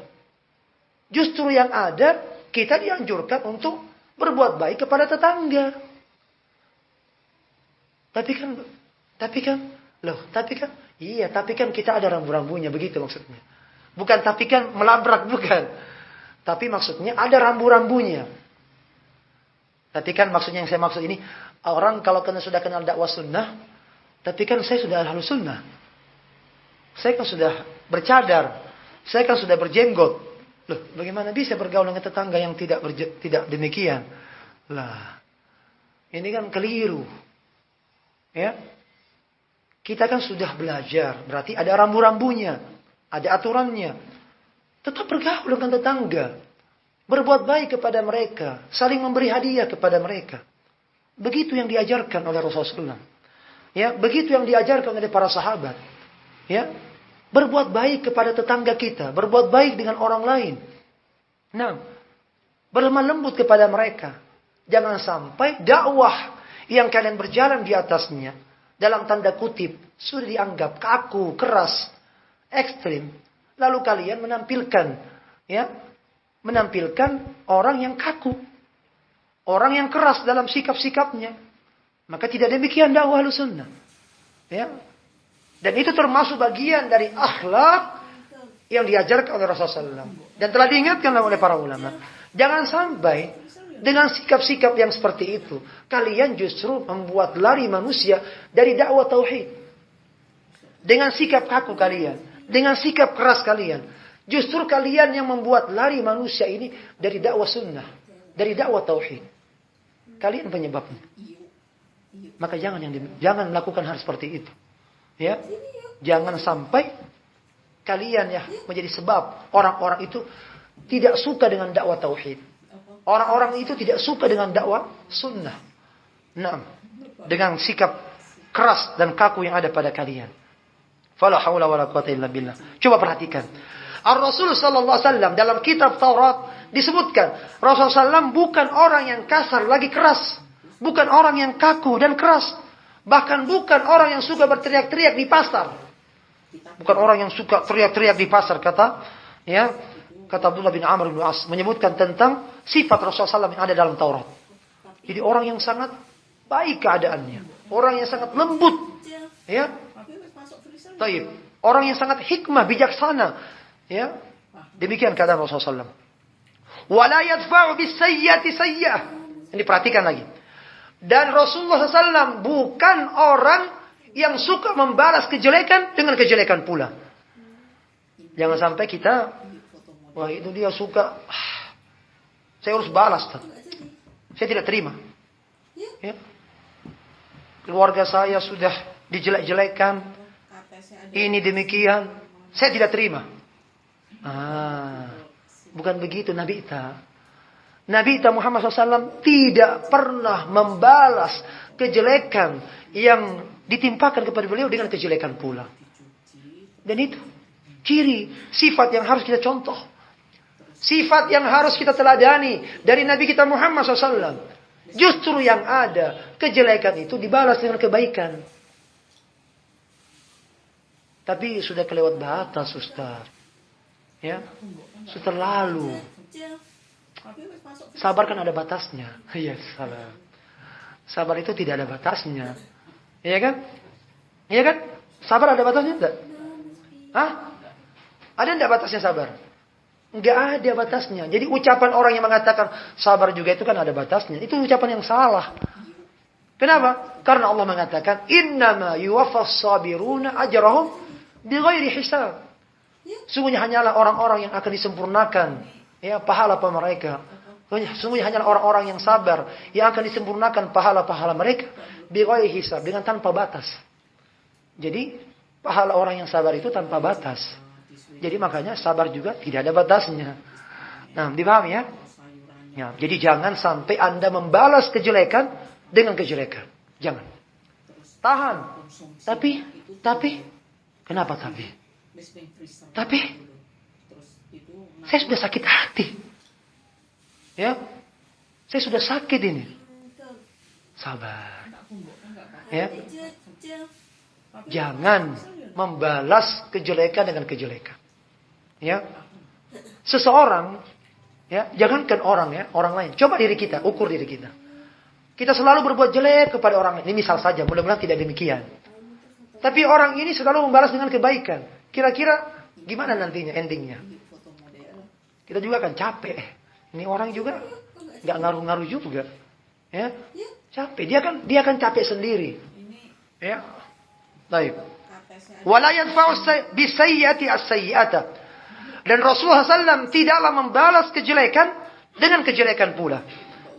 Justru yang ada, kita dianjurkan untuk berbuat baik kepada tetangga. Tapi kan kita ada rambu-rambunya, begitu maksudnya. Bukan tapi kan melabrak, bukan. Tapi maksudnya ada rambu-rambunya. Tapi kan maksudnya yang saya maksud ini, orang kalau sudah kenal dakwah sunnah, tapi kan saya sudah ahlu sunnah. Saya kan sudah bercadar, saya kan sudah berjenggot. Loh, bagaimana bisa bergaul dengan tetangga yang tidak demikian? Lah, ini kan keliru. Ya. Kita kan sudah belajar, berarti ada rambu-rambunya, ada aturannya. Tetap bergaul dengan tetangga. Berbuat baik kepada mereka. Saling memberi hadiah kepada mereka. Begitu yang diajarkan oleh Rasulullah. Ya, begitu yang diajarkan oleh para sahabat. Ya, berbuat baik kepada tetangga kita. Berbuat baik dengan orang lain. Nah, berlemah lembut kepada mereka. Jangan sampai dakwah yang kalian berjalan di atasnya, dalam tanda kutip, sudah dianggap kaku, keras, ekstrim. Lalu kalian menampilkan orang yang kaku. Orang yang keras dalam sikap-sikapnya. Maka tidak demikian dakwah Ahlussunnah. Ya. Dan itu termasuk bagian dari akhlak yang diajarkan oleh Rasulullah SAW. Dan telah diingatkan oleh para ulama. Jangan sampai dengan sikap-sikap yang seperti itu, kalian justru membuat lari manusia dari dakwah tauhid. Dengan sikap kaku kalian, dengan sikap keras kalian, justru kalian yang membuat lari manusia ini dari dakwah sunnah, dari dakwah tauhid. Kalian penyebabnya. Maka jangan melakukan hal seperti itu. Ya, jangan sampai kalian menjadi sebab orang-orang itu tidak suka dengan dakwah tauhid. Orang-orang itu tidak suka dengan dakwah sunnah. Nah, dengan sikap keras dan kaku yang ada pada kalian. Fala haula wala quwata illa billah. Coba perhatikan. Ar-Rasul sallallahu alaihi wasallam dalam kitab Taurat disebutkan, Rasulullah SAW bukan orang yang kasar lagi keras, bukan orang yang kaku dan keras, bahkan bukan orang yang suka berteriak-teriak di pasar. Bukan orang yang suka teriak-teriak di pasar, kata Abdullah bin Amr bin As menyebutkan tentang sifat Rasulullah SAW yang ada dalam Taurat. Jadi orang yang sangat baik keadaannya, orang yang sangat lembut, ya. Taib. Orang yang sangat hikmah, bijaksana, ya. Demikian keadaan Rasulullah SAW. Wala yadfa'u bis-sayyi'ati sayyi'ah. Ini perhatikan lagi. Dan Rasulullah SAW bukan orang yang suka membalas kejelekan dengan kejelekan pula. Jangan sampai kita, wah itu dia suka, saya harus balas. Saya tidak terima. Ya. Keluarga saya sudah dijelek-jelekan. Ini demikian. Saya tidak terima. Bukan begitu Nabi kita. Nabi kita Muhammad SAW tidak pernah membalas kejelekan yang ditimpakan kepada beliau dengan kejelekan pula. Dan itu ciri, sifat yang harus kita contoh. Sifat yang harus kita teladani dari Nabi kita Muhammad SAW. Justru yang ada, kejelekan itu dibalas dengan kebaikan. Tapi sudah kelewat batas, Ustaz. Ya, sudah terlalu. Sabar kan ada batasnya. Ya, salah. Sabar itu tidak ada batasnya. Iya kan? Iya kan? Sabar ada batasnya enggak? Ada enggak batasnya sabar? Enggak ada batasnya. Jadi ucapan orang yang mengatakan sabar juga itu kan ada batasnya. Itu ucapan yang salah. Kenapa? Karena Allah mengatakan innama yuwaffas sabiruna ajrahum bighairi hisab. Sungguhnya hanyalah orang-orang yang akan disempurnakan pahala mereka Sungguhnya hanyalah orang-orang yang sabar yang akan disempurnakan pahala-pahala mereka bighairi hisab, dengan tanpa batas. Jadi pahala orang yang sabar itu tanpa batas. Jadi makanya sabar juga tidak ada batasnya. Nah, dipahami ya? Ya, jadi jangan sampai Anda membalas kejelekan dengan kejelekan. Jangan. Tahan. Tapi kenapa tapi? Tapi saya sudah sakit hati. Ya, saya sudah sakit ini. Sabar. Ya, jangan membalas kejelekan dengan kejelekan. Ya, seseorang, ya, jangankan orang ya, orang lain. Coba diri kita, ukur diri kita. Kita selalu berbuat jelek kepada orang lain. Ini misal saja, mudah-mudahan tidak demikian. Tapi orang ini selalu membalas dengan kebaikan. Kira-kira gimana nantinya endingnya? Kita juga akan capek. Ini orang juga nggak ngaruh-ngaruh juga, ya, capek. Dia akan capek sendiri, ya. Baik. Wala yadfa'u bisayyi'ati as-sayyi'ata. Dan Rasulullah SAW tidaklah membalas kejelekan dengan kejelekan pula,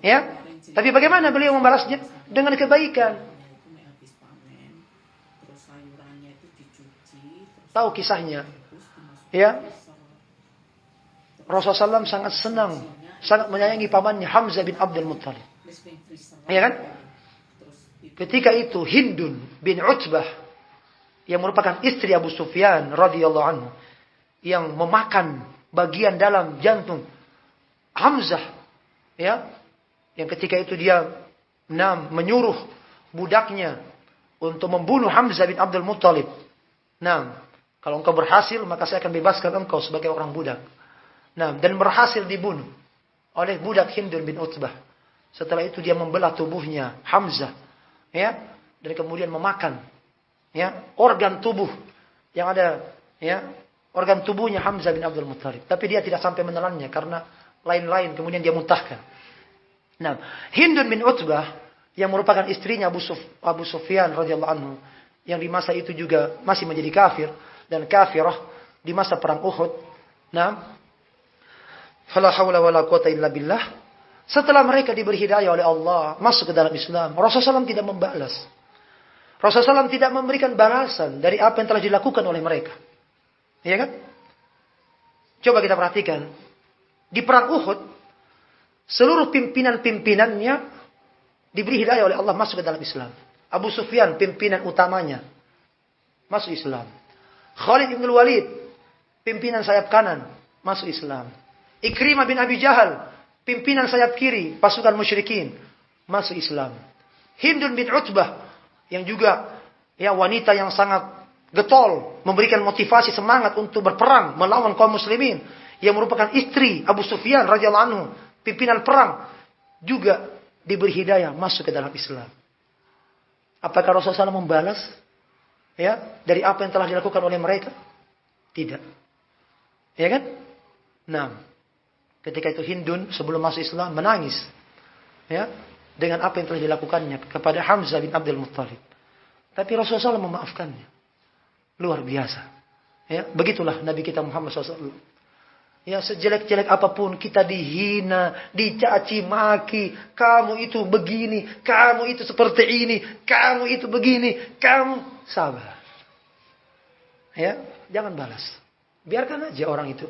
ya. Tapi bagaimana beliau membalasnya? Dengan kebaikan. Tahu kisahnya, ya. Rasulullah SAW sangat senang, sangat menyayangi pamannya Hamzah bin Abdul Muttalib. Ya kan? Ketika itu Hindun bin Utbah yang merupakan istri Abu Sufyan radhiyallahu anhu yang memakan bagian dalam jantung Hamzah, ya. Yang ketika itu dia menyuruh budaknya untuk membunuh Hamzah bin Abdul Muttalib. Kalau engkau berhasil maka saya akan bebaskan engkau sebagai orang budak. Dan berhasil dibunuh oleh budak Hindun bin Utbah. Setelah itu dia membelah tubuhnya Hamzah, ya, dan kemudian memakan, ya, organ tubuh yang ada, ya, organ tubuhnya Hamzah bin Abdul Muttalib. Tapi dia tidak sampai menelannya karena lain-lain, kemudian dia muntahkan. Hindun bin Utbah yang merupakan istrinya Abu Sufyan radhiyallahu anhu, yang di masa itu juga masih menjadi kafir dan kafirah di masa perang Uhud. Fala haula wala quwata illa billah. Setelah mereka diberi hidayah oleh Allah masuk ke dalam Islam, Rasulullah SAW tidak membalas. Rasulullah SAW tidak memberikan balasan dari apa yang telah dilakukan oleh mereka. Iya kan? Coba kita perhatikan. Di perang Uhud, seluruh pimpinan-pimpinannya diberi hidayah oleh Allah masuk ke dalam Islam. Abu Sufyan pimpinan utamanya masuk Islam. Khalid bin Walid pimpinan sayap kanan masuk Islam. Ikrimah bin Abi Jahal, pimpinan sayap kiri pasukan musyrikin, masuk Islam. Hindun bin Utbah yang juga, ya, wanita yang sangat getol, memberikan motivasi semangat untuk berperang melawan kaum muslimin, yang merupakan istri Abu Sufyan radhiyallahu anhu, pimpinan perang, juga diberi hidayah masuk ke dalam Islam. Apakah Rasulullah SAW membalas, ya, dari apa yang telah dilakukan oleh mereka? Tidak. Ya kan? Ketika itu Hindun sebelum masuk Islam menangis, ya, dengan apa yang telah dilakukannya kepada Hamzah bin Abdul Muttalib. Tapi Rasulullah SAW memaafkannya. Luar biasa. Ya, begitulah Nabi kita Muhammad SAW. Ya, sejelek-jelek apapun kita dihina, dicaci maki, kamu itu begini, kamu itu seperti ini, kamu itu begini, kamu sabar. Ya, jangan balas. Biarkan aja orang itu.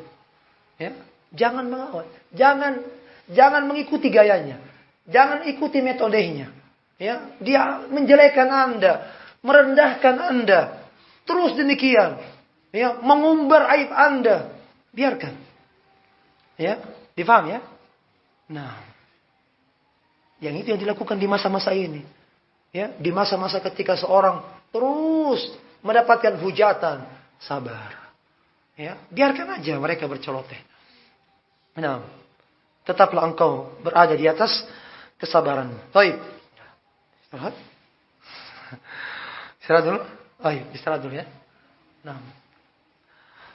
Ya, jangan melawan. Jangan mengikuti gayanya. Jangan ikuti metodenya. Ya, dia menjelekkan Anda, merendahkan Anda. Terus demikian. Ya, mengumbar aib Anda. Biarkan. Ya, difaham ya? Yang itu yang dilakukan di masa-masa ini. Ya, di masa-masa ketika seorang terus mendapatkan hujatan, sabar. Ya, biarkan aja mereka berceloteh. Tetaplah engkau berada di atas kesabaran. Baik. Istirahat. Istirahat dulu. Ayo, istirahat dulu ya.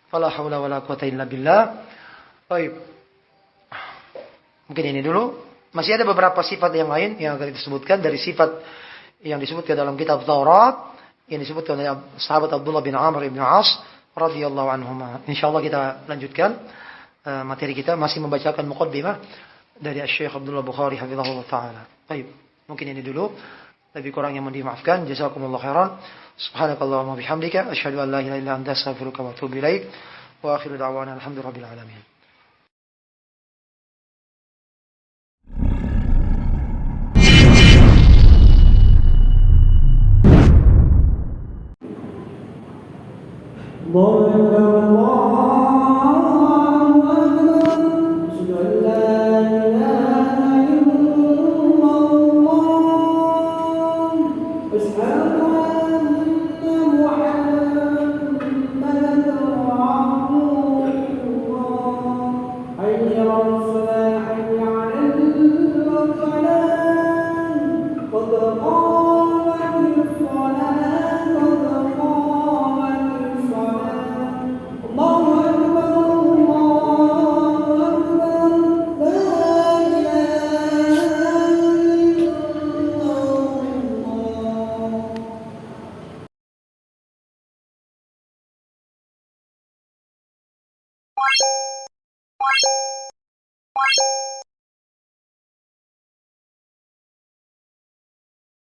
Fala haula wala quwata illa billah. Baik. Mungkin ini dulu. Masih ada beberapa sifat yang lain yang akan disebutkan dari sifat yang disebutkan dalam kitab Taurat, yang disebutkan oleh sahabat Abdullah bin Amr bin As radhiyallahu anhuma. Insyaallah kita lanjutkan materi kita, masih membacakan muqaddimah dari Syekh Abdullah Bukhari hafizahullah taala. Baik, mungkin ini dulu. Lebih kurangnya mohon dimaafkan. Jazakumullah khairan. Subhanakallahumma bihamdika asyhadu an la ilaha illa anta astaghfiruka wa atubu ilaik. Wa akhiru da'wana alhamdulillahi rabbil alamin.